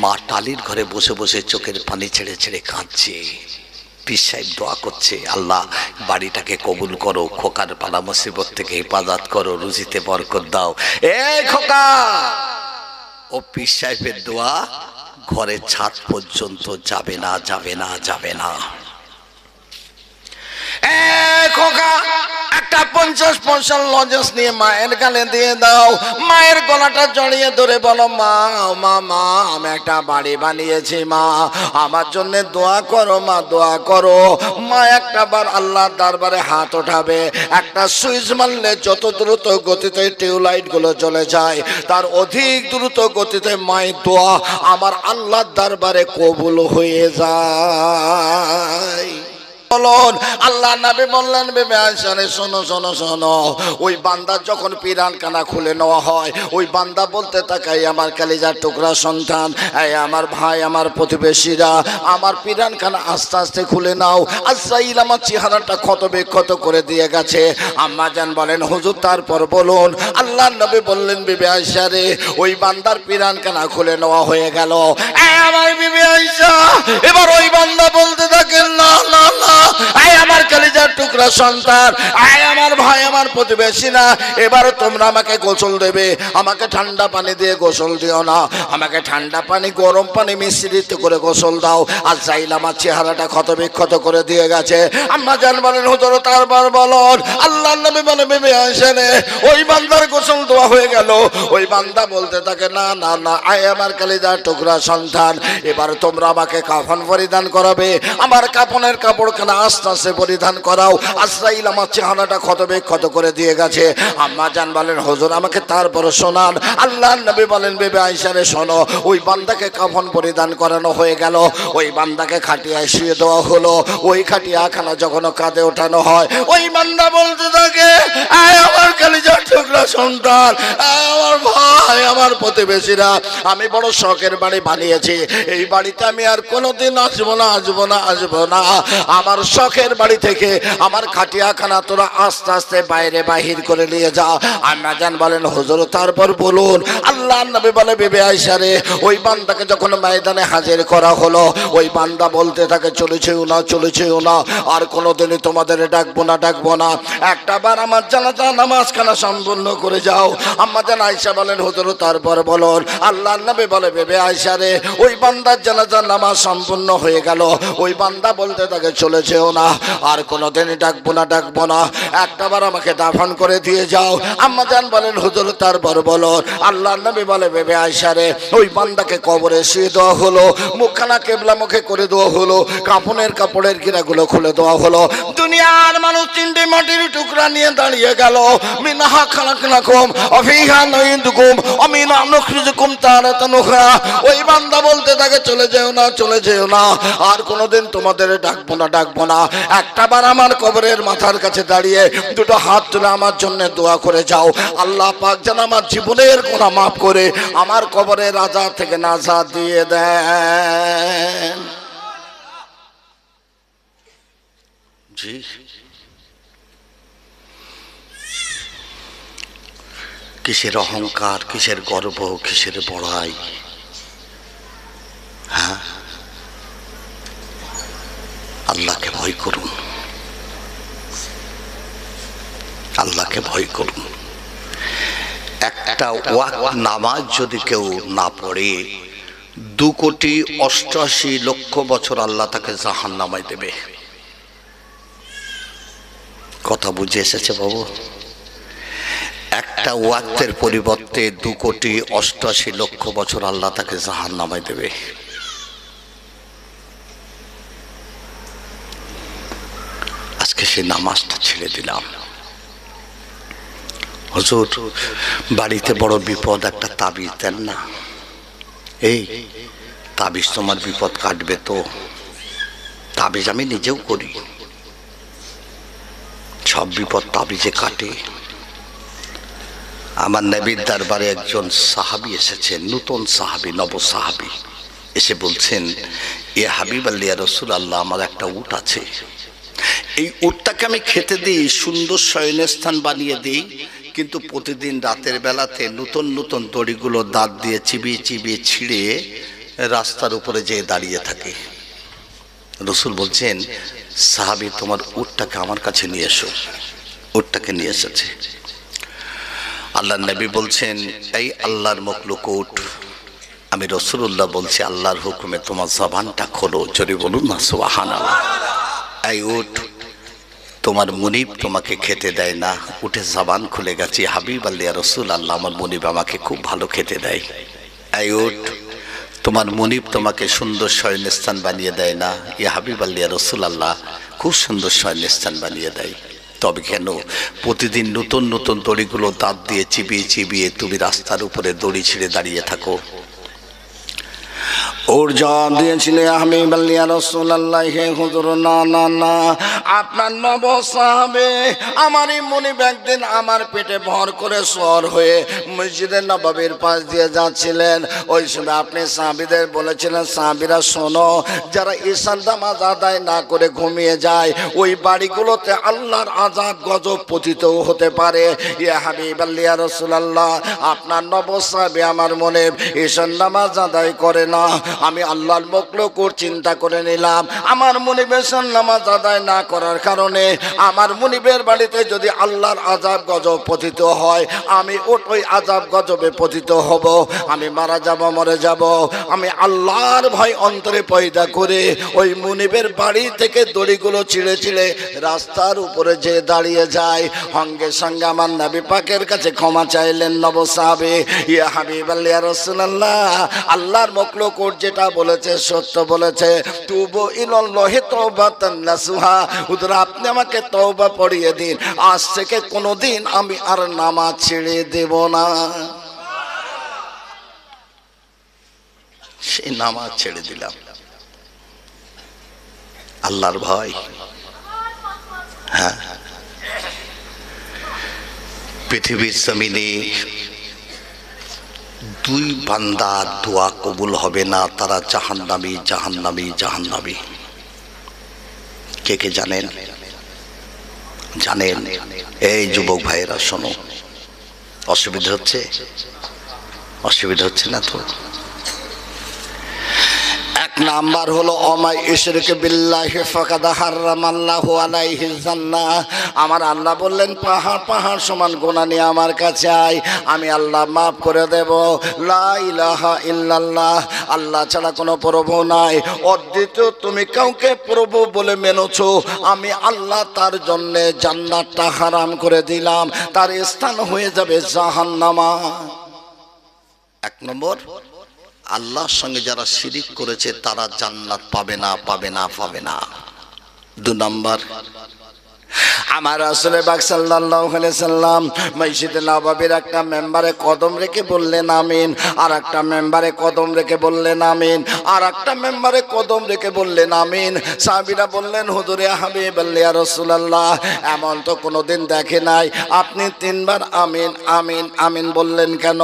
মা টালির ঘরে বসে বসে চোখের পানি ছেড়ে ছেড়ে কাঁদছে। পীর সাহেব দোয়া করছে, আল্লাহ বাড়িটাকে কবুল করো, খোকার পালা মুসিবত থেকে হেফাজত করো, রুজিতে বরকত দাও। এ খোকা, ও পীর সাহেবের দোয়া ঘরের ছাদ পর্যন্ত যাবে না, যাবে না, যাবে না। খোকা, একটা 50 লজেন্স নিয়ে মায়ের গালে দিয়ে দাও। মায়ের গলাটা জড়িয়ে ধরে বলো, মা মা মা, আমি একটা বাড়ি বানিয়েছি মা, আমার জন্য দোয়া করো মা, দোয়া করো। মা একটা বার আল্লাহর দরবারে হাত ওঠাবে। একটা সুইচ মারলে যত দ্রুত গতিতে টিউবলাইট গুলো চলে যায়, তার অধিক দ্রুত গতিতে মায়ের দোয়া আমার আল্লাহর দরবারে কবুল হয়ে যায়। আল্লাহ নবী বললেন, বেবে আয়েশা রে শোনো শোনো শোনো, ওই বান্দা যখন পিরানখানা খুলে নেওয়া হয়, ওই বান্দা বলতে থাকে, আমার কলিজার টুকরা সন্তান, এই আমার ভাই, আমার প্রতিবেশীরা, আমার পিরানখানা আস্তে আস্তে খুলে নাও। আজরাইল আমার চেহারাটা ক্ষত বিক্ষত করে দিয়ে গেছে। আম্মা জান বলেন, হুজুর তারপর বলুন। আল্লাহ নবী বললেন, বেবে আয়েশা রে, ওই বান্দার পিরানখানা খুলে নেওয়া হয়ে গেল। আমার বেবে আয়েশা, এবার ওই বান্দা বলতে থাকে, না না না, আয় আমার কলিজার টুকরা সন্তান, আয় আমার ভাই, আমার প্রতিবেশী না, এবার তোমরা আমাকে গোসল দেবে। আমাকে ঠান্ডা পানি দিয়ে গোসল দিও না, আমাকে ঠান্ডা পানি গরম পানি মিশ্রিত করে গোসল দাও। আজরাইল আমার চেহারাটা ক্ষত বিক্ষত করে দিয়ে গেছে। আম্মা জান বলেন, হুজুর তারপর বলুন। আল্লাহ নবী বলে, বেবে আয়েশা রে, ওই বান্দার গোসল দেওয়া হয়ে গেল। ওই বান্দা বলতে থাকে, না না না, আয় আমার কলিজার টুকরা সন্তান, এবার তোমরা আমাকে কাফন পরিধান করাবে। আমার কাফনের কাপড়খানা আস্তে আস্তে পরিধান করাও। আজরাইল আমার চেহারাটা ক্ষত বিক্ষত করে দিয়ে গেছে। আম্মা জান বলেন, হুজুর আমাকে তারপর শোনান। আল্লাহ নবী বলেন, বেবে আয়েশা রে শোনো, ওই বান্দাকে কাফন পরিধান করানো হয়ে গেল। ওই বান্দাকে খাটিয়ায় শুয়ে দেওয়া হলো। ওই খাটিয়াখানা যখন কাঁধে ওঠানো হয়, ওই বান্দা বলতে থাকে, আয় আমার কলিজার টুকরা সন্তান, আয় আমার ভাই, আমার প্রতিবেশীরা, আমি বড় শখের বাড়ি বানিয়েছি। এই বাড়িতে আমি আর কোনোদিন আসবো না, আসবো না, আসবো না। আমার শখের বাড়ি থেকে আমার খাটিয়াখানা তোরা আস্তে আস্তে বাইরে বাহির করে নিয়ে যা। আম্মা জান বলেন, হুজুর তারপর বলুন। আল্লাহ নবী বলে, বেবে আয়েশা রে, ওই বান্দাকে যখন ময়দানে হাজির করা হলো, ওই বান্দা বলতে থাকে, চলেছেও না, চলেছেও না, আর কোনোদিনই তোমাদের ডাকবো না, ডাকবো না। একটা বার আমার জানাজা নামাজখানা সম্পূর্ণ করে যাও। আম্মা জান আয়েশা বলেন, হুজুর তারপর বলুন। আল্লাহ নবী বলে, বেবে আয়েশা রে, ওই বান্দার জানাজা নামাজ সম্পূর্ণ হয়ে গেল। ওই বান্দা বলতে থাকে, চলেছেও না, আর কোনোদিনই ডাকবো না, ডাকবো না, একটাবার আমাকে দাফন করে দিয়ে যাও। আম্মা জান বলেন, হুজুর তারপর বলো। আল্লাহ নবী বলে, বেবে আয়েশা রে, ওই বান্দাকে কবরে শুয়ে দেওয়া হলো। মুখখানা কেবলা মুখে করে দেওয়া হলো। কাফনের কাপড়ের গিরাগুলো খুলে দেওয়া হলো। দুনিয়ার মানুষ তিনটে মাটির টুকরা নিয়ে দাঁড়িয়ে গেল। মিনহা খালাকনাকুম ওয়া ফিহা নুঈদুকুম ওয়া মিনহা নুখরিজুকুম তারাতান উখরা। ওই বান্দা বলতে থাকে, চলে যেও না, চলে যেও না, আর কোনোদিন তোমাদের ডাকবো না, ডাকবো না। একটাবার আমার কবরের মাথার কাছে দাঁড়িয়ে দুটো হাত তুলে আমার জন্য দোয়া করে যাও। আল্লাহ পাক যেন আমার জীবনের গুনাহ মাফ করে আমার কবরের আযাব থেকে নাজাত দিয়ে দেন। জি, কিসের অহংকার, কিসের গর্ব, কিসের বড়াই? হ্যাঁ, আল্লাহকে ভয় করুন, আল্লাহকে ভয় করুন। একটা ওয়াক্ত নামাজ যদি কেউ না পড়ে, 2,88,00,000 বছর আল্লাহ তাকে জাহান্নামে দেবে। কথা বুঝে এসেছে বাবু? একটা ওয়াক্তের পরিবর্তে 2,88,00,000 বছর আল্লাহ তাকে জাহান্নামে দেবে। আজকে সেই নামাজটা ছেড়ে দিলাম। হুজুর বাড়িতে বড় বিপদ, একটা তাবিজ দেন না। এই তাবিজ তোমার বিপদ কাটবে তো? তাবিজ আমি নিজেও করি, সব বিপদ তাবিজে কাটে। আমার নবীর দরবারে একজন সাহাবী এসেছেন, নতুন সাহাবী, নব সাহাবী, এসে বলছেন, এ হাবিব আল্লাহ, ইয়া রাসূলুল্লাহ, আমার একটা উট আছে, এই উটটাকে আমি খেতে দিই, সুন্দর শয়নস্থান বানিয়ে দিই, কিন্তু প্রতিদিন রাতের বেলাতে নতুন নতুন দড়িগুলো দাঁত দিয়ে চিবিয়ে চিবিয়ে ছিঁড়ে রাস্তার উপরে যেয়ে দাঁড়িয়ে থাকে। রসুল বলছেন, সাহাবী তোমার উটটাকে আমার কাছে নিয়ে এসো। উটটাকে নিয়ে এসেছে। আল্লাহর নবী বলছেন, এই আল্লাহর মখলুক উট, আমি রাসূলুল্লাহ বলছি আল্লাহর হুকুমে তোমার জবানটা খোলো। জোরে বলুন না সুবহানাল্লাহ। এই উট, তোমার মুনিব তোমাকে খেতে দেয় না। উঠে জবান খুলে গেছে, হাবিব আল্লাহ রসুল আল্লাহ, আমার মুনিব আমাকে খুব ভালো খেতে দেয়। এই উট, তোমার মুনিব তোমাকে সুন্দর শয়নস্থান বানিয়ে দেয় না। ইয়া হাবিব আল্লাহ রসুল আল্লাহ, খুব সুন্দর শয়নস্থান বানিয়ে দেয়। তবে কেন প্রতিদিন নতুন নতুন দড়িগুলো দাঁত দিয়ে চিবিয়ে চিবিয়ে তুমি রাস্তার উপরে দড়ি ছিঁড়ে দাঁড়িয়ে থাকো? ওর জবাব দিয়েছিলেন, আমি বললি রাসূলুল্লাহ, হে হুজুর, না না না, আপনার নব সাহাবে আমারই মুনিব একদিন আমার পেটে ভর করে সওয়ার হয়ে মসজিদের নববীর পাশ দিয়ে যাচ্ছিলেন। ওই সময় আপনি সাহাবীদের বলেছিলেন, সাহাবীরা শোনো, যারা ঈশার নামাজ আদায় না করে ঘুমিয়ে যায় ওই বাড়িগুলোতে আল্লাহর আযাব গজব পতিত হতে পারে। ইয়া হাবিবাল্লাহ রাসূলুল্লাহ, আপনার নব সাহাবে আমার মুনিব ঈশার নামাজ আদায় করে না। আমি আল্লাহর মখলুক চিন্তা করে নিলাম, আমার মুনিবের নামাজ আদায় না করার কারণে আমার মুনিবের বাড়িতে যদি আল্লাহর আযাব গজব পতিত হয়, আমি ওই আযাব গজবে পতিত হব, আমি মারা যাব, মরে যাব। আমি আল্লাহর ভয় অন্তরে পয়দা করে ওই মুনিবের বাড়ি থেকে দড়িগুলো ছিঁড়ে ছিঁড়ে রাস্তার উপরে যে দাঁড়িয়ে যায়। সঙ্গে সঙ্গে আমার নবী পাকের কাছে ক্ষমা চাইলেন নব সাহাবী, ইয়া হাবিবাল্লাহ রাসূলুল্লাহ, আল্লাহর মখলুক যেটা বলেছে সত্য বলেছে। তুবু ইলাল্লাহি তাওবাতান নাসুহা, হুজুর আপনি আমাকে তওবা পড়িয়ে দিন, আজ থেকে কোনোদিন আমি আর নামাজ ছেড়ে দেব না। সেই নামাজ ছেড়ে দিলাম আল্লাহর ভয়। হ্যাঁ, পৃথিবীর জমিনে দুই বান্দার দোয়া কবুল হবে না, তারা জাহান্নামী, জাহান্নামী, জাহান্নামী। কে কে জানেন? জানেন? এই যুবক ভাইয়েরা শোনো, অসুবিধা হচ্ছে? অসুবিধা হচ্ছে না তো? এক নাম্বার হলো অমাই ইশরিক বিল্লাহি ফাকাদ হারামাল্লাহু আলাইহিল জান্নাহ। আমার আল্লাহ বললেন, পাহাড় পাহাড় সমান গুনাহ নিয়ে আমার কাছে আয়, আমি আল্লাহ মাফ করে দেব। লা ইলাহা ইল্লাল্লাহ, আল্লাহ ছাড়া কোনো প্রভু নাই, অদ্বিতীয়, তুমি কাউকে প্রভু বলে মেনেছো, আমি আল্লাহ তার জন্য জান্নাতটা হারাম করে দিলাম, তার স্থান হয়ে যাবে জাহান্নামা। এক নম্বর, আল্লাহর সঙ্গে যারা শিরিক করেছে তারা জান্নাত পাবে না, পাবে না, পাবে না। দুই নম্বর, আমার রাসূল পাক সাল্লাল্লাহু আলাইহি সাল্লাম মসজিদে নববীর একটা মেম্বারে কদম রেখে বললেন আমিন, আর একটা মেম্বারে কদম রেখে বললেন আমিন, আর একটা মেম্বারে কদম রেখে বললেন আমিন। সাহাবীরা বললেন, হুজুর ইয়া হাবিবাল্লাহ ইয়া রাসূলুল্লাহ, এমন তো কোনোদিন দেখে নাই, আপনি তিনবার আমিন আমিন আমিন বললেন কেন?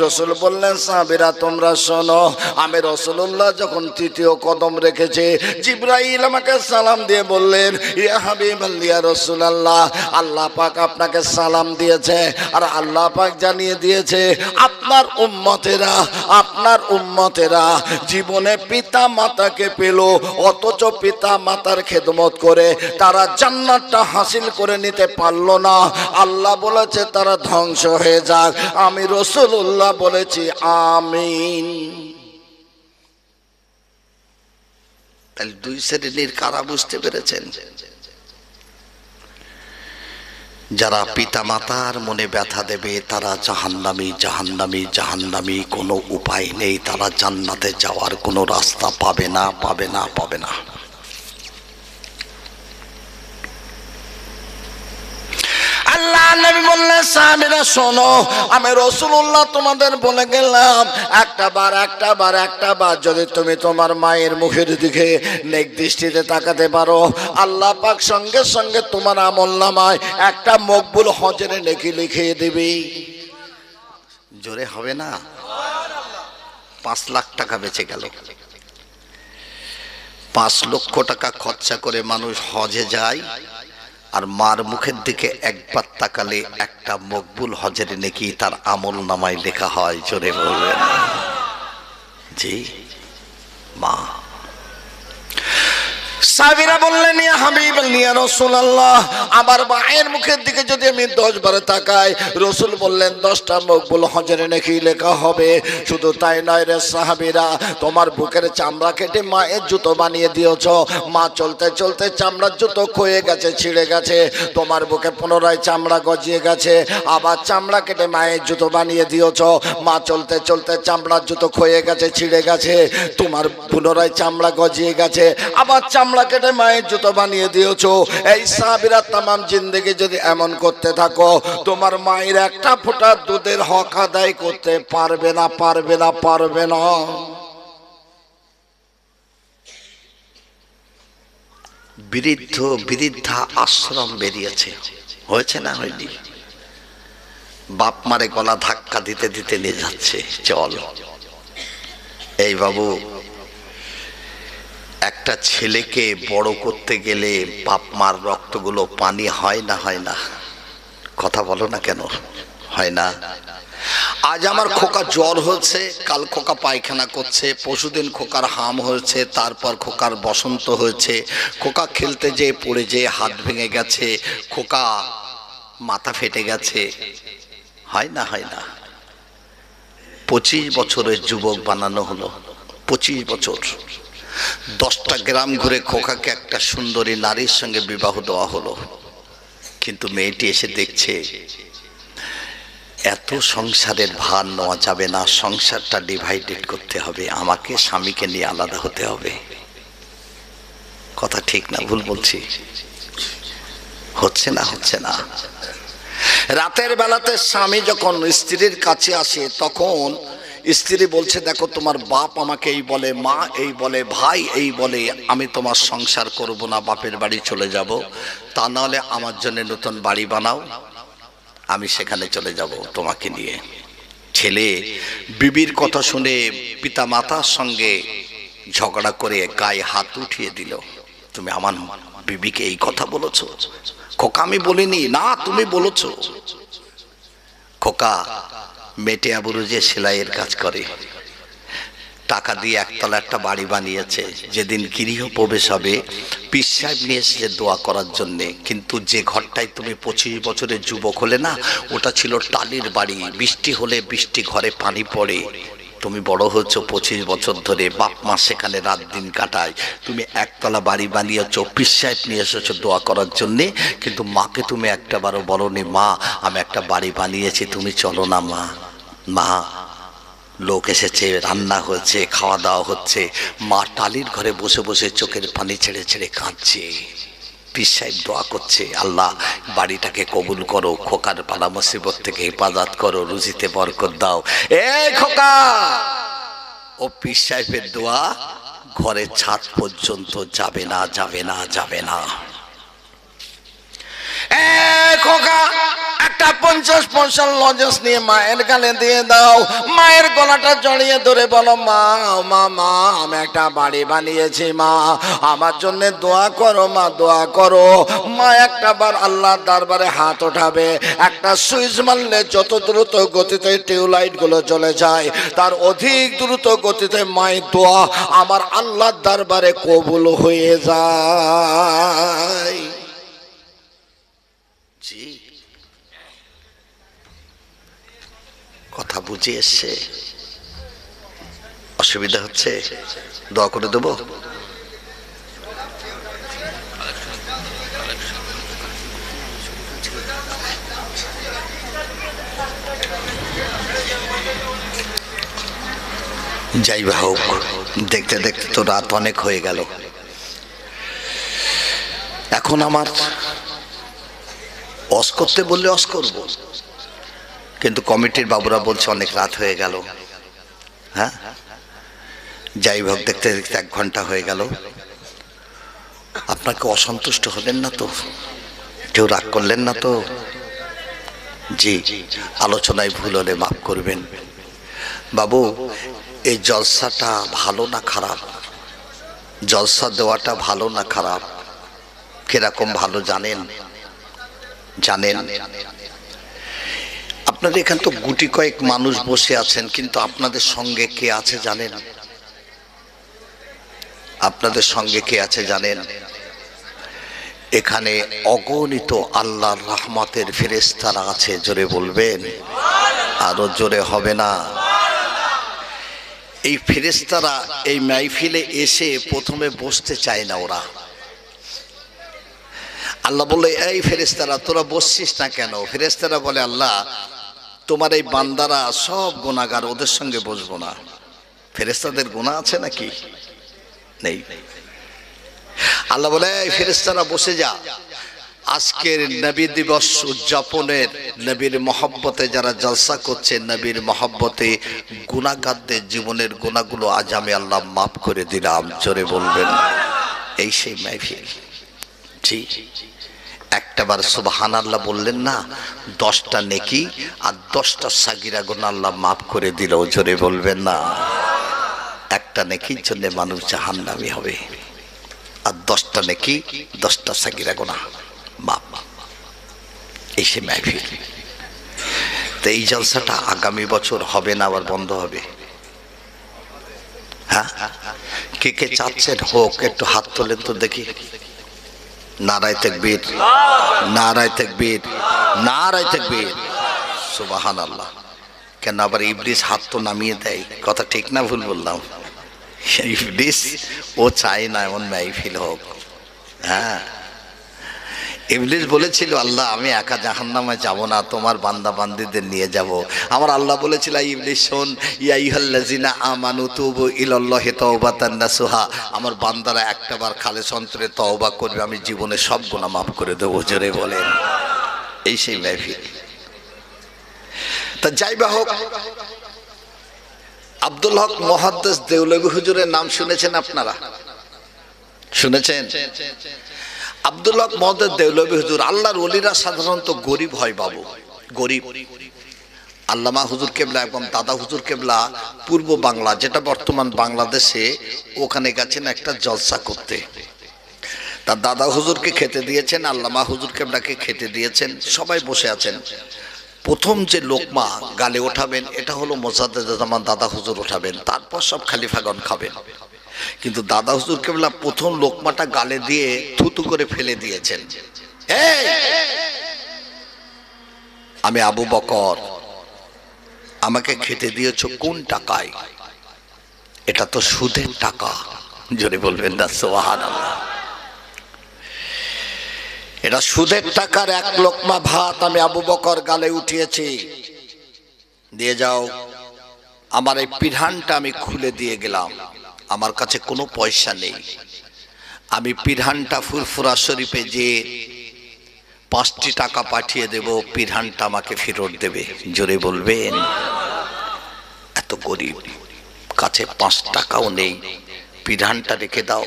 রাসূল বললেন, সাহাবীরা তোমরা শোনো, আমি রাসূলুল্লাহ যখন তৃতীয় কদম রেখেছি, জিবরাইল আমাকে সালাম দিয়ে বললেন, ইয়া হাবিবাল্লাহ রাসূলুল্লাহ, আল্লাহ পাক আপনাকে সালাম দিয়েছে, আর আল্লাহ পাক জানিয়ে দিয়েছে আপনার উম্মতেরা জীবনে পিতা মাতাকে পেল, অথচ পিতা মাতার খেদমত করে তারা জান্নাতটা হাসিল করে নিতে পারলো না। আল্লাহ বলেছে তারা ধ্বংস হয়ে যাক, আমি রাসূলুল্লাহ বলেছি আমিন। তাহলে দুই শ্রেণীর কারা বুঝতে পেরেছেন? যারা পিতা মাতার মনে ব্যথা দেবে তারা জাহান্নামী, জাহান্নামী, জাহান্নামী, কোনো উপায় নেই, তারা জান্নাতে যাওয়ার কোনো রাস্তা পাবে না, পাবে না, পাবে না। আল্লাহ নবী বললেন, সাহাবীরা শোনো, আমি রাসূলুল্লাহ তোমাদের বলে গেলাম, একটা বার যদি তুমি তোমার মায়ের মুখের দিকে নেক দৃষ্টিতে তাকাতে পারো, আল্লাহ পাক সঙ্গে সঙ্গে তোমার আমলনামায় একটা মকবুল হজের নেকি লিখিয়ে দিবি। জোরে হবে না? 5 লাখ টাকা বেঁচে গেল। 5 লক্ষ টাকা খরচা করে মানুষ হজে যায়, আর মার মুখের দিকে একবার তাকালে একটা মকবুল হজের নেকি তার আমল নামায় লেখা হয়। জোরে বলবেন জি? মা। সাহাবীরা বললেন, ইয়া হাবিবাল্লাহ, ইয়া রাসূলুল্লাহ, আমার মায়ের মুখের দিকে যদি আমি 10 বার তাকাই, রাসূল বললেন 10টা মকবুল হজরে নাকি লেখা হবে। শুধু তাই নয় রে সাহাবীরা, তোমার বুকের চামড়া কেটে মায়ের জুতো বানিয়ে দিয়েছো। মা চলতে চলতে চামড়ার জুতো ক্ষয়ে গেছে, ছিঁড়ে গেছে, তোমার বুকে পুনরায় চামড়া গজিয়ে গেছে, আবার চামড়া কেটে মায়ের জুতো বানিয়ে দিয়েছো। মা চলতে চলতে চামড়ার জুতো ক্ষয়ে গেছে, ছিঁড়ে গেছে, তোমার পুনরায় চামড়া গজিয়ে গেছে, আবার চামড়া কেটে মায়ের জুতো বানিয়ে দিয়েছো। এই সাহাবীরা তামাম জিন্দেগি যদি এমন করতে থাকো, তোমার মায়ের একটা ফোঁটা দুধের হক আদায় করতে পারবে না, পারবে না, পারবে না। বৃদ্ধ বৃদ্ধা আশ্রম বেরিয়েছে, হয়েছে না হয়নি? বাপ মারে গলা ধাক্কা দিতে দিতে নিয়ে যাচ্ছে, চল। এই বাবু, একটা ছেলেকে বড় করতে গেলে বাপ মার রক্তগুলো পানি হয় না, হয় না? কথা বলো না কেন? হয় না? আজ আমার খোকা জ্বর হয়েছে, কাল খোকা পায়খানা করছে, পরশুদিন খোকার হাম হয়েছে, তারপর খোকার বসন্ত হয়েছে, খোকা খেলতে যেয়ে পড়ে যেয়ে হাত ভেঙে গেছে, খোকা মাথা ফেটে গেছে। হয় না, হয় না? 25 বছরের যুবক বানানো হলো, 25 বছর, 10টা গ্রাম ঘুরে খোকাকে একটা সুন্দরী নারীর সঙ্গে বিবাহ দেওয়া হলো। কিন্তু মেয়েটি এসে দেখছে এত সংসারের ভার নেওয়া যাবে না, সংসারটা ডিভাইডেড করতে হবে, আমাকে স্বামীকে নিয়ে আলাদা হতে হবে। কথা ঠিক না ভুল বলছি? হচ্ছে না, হচ্ছে না? রাতের বেলাতে স্বামী যখন স্ত্রীর কাছে আসে, তখন স্ত্রী বলছে, দেখো তোমার বাপ আমাকে এই বলে, মা এই বলে, ভাই এই বলে, আমি তোমার সংসার করব না, বাপের বাড়ি চলে যাব, তা নাহলে আমার জন্য নতুন বাড়ি বানাও, আমি সেখানে চলে যাব তোমাকে নিয়ে। ছেলে বিবির কথা শুনে পিতা মাতার সঙ্গে ঝগড়া করে গায়ে হাত উঠিয়ে দিল, তুমি আমার বিবিকে এই কথা বলেছো? খোকা আমি বলিনি। না, তুমি বলেছো। খোকা মেটিয়া বুরুজে সেলাইয়ের কাজ করে, টাকা দিয়ে একতলা একটা বাড়ি বানিয়েছে। যেদিন গৃহ প্রবেশ হবে, পীর সাহেব নিয়ে এসেছে দোয়া করার জন্যে, কিন্তু যে ঘরটায় তুমি 25 বছরের যুবক হলে না, ওটা ছিল টালির বাড়ি, বৃষ্টি হলে বৃষ্টি ঘরে পানি পড়ে। তুমি বড় হচ্ছ 25 বছর ধরে, বাপ মা সেখানে রাত দিন কাটায়, তুমি একতলা বাড়ি বানিয়েছ, পীর সাহেব নিয়ে এসেছো দোয়া করার জন্যে, কিন্তু মাকে তুমি একটাবারও বলনি, মা আমি একটা বাড়ি বানিয়েছি, তুমি চলো না মা। মা লোক এসেছে, রান্না হয়েছে, খাওয়া দাওয়া হচ্ছে, মা টালির ঘরে বসে বসে চোখের পানি ছেড়ে ছেড়ে কাঁদছে। পীর সাহেব দোয়া করছে, আল্লাহ বাড়িটাকে কবুল করো, খোকার পালা মুসিবত থেকে হেফাজত করো, রুজিতে বরকত দাও। এই খোকা, ও পীর সাহেবের দোয়া ঘরের ছাদ পর্যন্ত যাবে না, যাবে না, যাবে না। খোকা একটা 50 লজেন্স নিয়ে মায়ের গালে দিয়ে দাও, মায়ের গলাটা জড়িয়ে ধরে বলো, মা মা মা আমি একটা বাড়ি বানিয়েছি, মা আমার জন্য দোয়া করো, মা দোয়া করো। মা একটা বার আল্লাহর দরবারে হাত ওঠাবে, একটা সুইচ মারলে যত দ্রুত গতিতে টিউবলাইট গুলো জ্বলে যায়, তার অধিক দ্রুত গতিতে মায়ের দোয়া আমার আল্লাহর দরবারে কবুল হয়ে যায়। কথা বুঝে এসছে? অসুবিধা হচ্ছে? দোয়া করে দেবো? যাই হোক, দেখতে দেখতে তো রাত অনেক হয়ে গেল। এখন আমার অস করতে বললে অস করব, কিন্তু কমিটির বাবুরা বলছে অনেক রাত হয়ে গেল। হ্যাঁ, যাই হোক, দেখতে দেখতে 1 ঘন্টা হয়ে গেল। আপনাকে অসন্তুষ্ট হলেন না তো? কেউ রাগ করলেন না তো? জি, আলোচনায় ভুল হলে মাফ করবেন। বাবু, এই জলসাটা ভালো না খারাপ? জলসা দেওয়াটা ভালো না খারাপ? কিরকম ভালো জানেন? জানেন? আপনাদের এখানে তো গুটি কয়েক মানুষ বসে আছেন, কিন্তু আপনাদের সঙ্গে কে আছে জানেন? আপনাদের সঙ্গে কে আছে জানেন? এখানে অগণিত আল্লাহর রহমতের ফেরেশতারা আছে। জোরে বলবেন, আরো জোরে হবে না? এই ফেরেশতারা এই মাহফিলে এসে প্রথমে বসতে চায় না। ওরা, আল্লাহ বলে, এই ফেরেশতারা তোরা বসছিস না কেন? ফেরেশতারা বলে, আল্লাহ তোমার এই বান্দারা সব গুনাহগার, ওদের সঙ্গে বসবো না। ফেরেশতাদের গুনাহ আছে নাকি? নেই। আল্লাহ বলে, এই ফেরেশতারা বসে যা। আজকের নবী দিবস উদযাপনের, নবীর মহব্বতে যারা জলসা করছে, নবীর মহব্বতে গুনাহগারদের জীবনের গুনাহগুলো আজ আমি আল্লাহ মাফ করে দিলাম। জোরে বলবেন, এই সেই মাহফিল। ঠিক একটাবার সুবহানাল্লাহ বললেন না, 10টা নেকি আর 10টা সাগিরা গুনাহ আল্লাহ মাফ করে দিল। জোরে বলবেন না? একটা নেকির জন্য মানুষ জাহান্নামী হবে, আর 10টা নেকি 10টা সাগিরা গুনাহ মাফ। এই সে মাহফিল। তো এই জলসাটা আগামী বছর হবে না, আবার বন্ধ হবে? হ্যাঁ, কে কে চাচ্ছেন হোক? একটু হাত তোলেন তো দেখি। নারায়ে তাকবীর, নারায়ে তাকবীর, নারায়ে তাকবীর, সুবহানাল্লাহ। কেন আবার ইবলিস হাত তো নামিয়ে দেয়? কথা ঠিক না ভুল বললাম? ইবলিস ও চায় না এমন মাহফিল হোক। হ্যাঁ, ইবলিস বলেছিল, আল্লাহ আমি একা জাহান্নামে যাব না, তোমার বান্দা বান্দীদের নিয়ে যাব। আমার আল্লাহ বলেছিল, ইবলিস শোন, ইয়া আইয়ুহাল্লাযিনা আমানু তুবু ইলাল্লাহি তাওবাতান নাসুহা, আমার বান্দারা একটাবার খালেস অন্তরে তওবা করবে, আমি জীবনে সব গুনাহ মাফ করে দেবো। জোরে বলেন, এই সেই মাহফিল। তা যাই বা হোক, আব্দুল হক মুহাদ্দিস দেওলভী হুজুরের নাম শুনেছেন আপনারা? শুনেছেন? আব্দুল হক মুহাদ্দিস দেওলভী হুজুর, আল্লাহর ওলিরা সাধারণত গরিব হয় বাবু, গরিব। আল্লামা হুজুর কেবলা এবং দাদা হুজুর কেবলা পূর্ব বাংলা, যেটা বর্তমান বাংলাদেশে, ওখানে গেছেন একটা জলসা করতে। তার দাদা হুজুরকে খেতে দিয়েছেন, আল্লামা হুজুর কেবলাকে খেতে দিয়েছেন, সবাই বসে আছেন। প্রথম যে লোকমা গালে ওঠাবেন এটা হলো মোজাদ্দেদুজ্জামান দাদা হুজুর ওঠাবেন, তারপর সব খলিফাগণ খাবেন। কিন্তু দাদা হুজুর কেবলা প্রথম লোকমাটা গালে দিয়ে থুতু করে ফেলে দিয়েছেন। আমি আবু বকর, আমাকে খেতে দিয়েছ কোন টাকায়? এটা তো সুদের টাকা। জোরে বলবেন না সুবহানাল্লাহ? এটা সুদের টাকার এক লোকমা ভাত আমি আবু বকর গালে উঠিয়েছি। দিয়ে যাও। আমার এই পিরহানটা আমি খুলে দিয়ে গেলাম, আমার কাছে কোনো পয়সা নেই। আমি পিরহানটা ফুরফুরা শরীফে যে 5টি টাকা পাঠিয়ে দেব, পিরহানটা আমাকে ফেরত দেবে। জোরে বলবেন? এত গরিব, কাছে 5 টাকাও নেই, পিরহানটা রেখে দাও,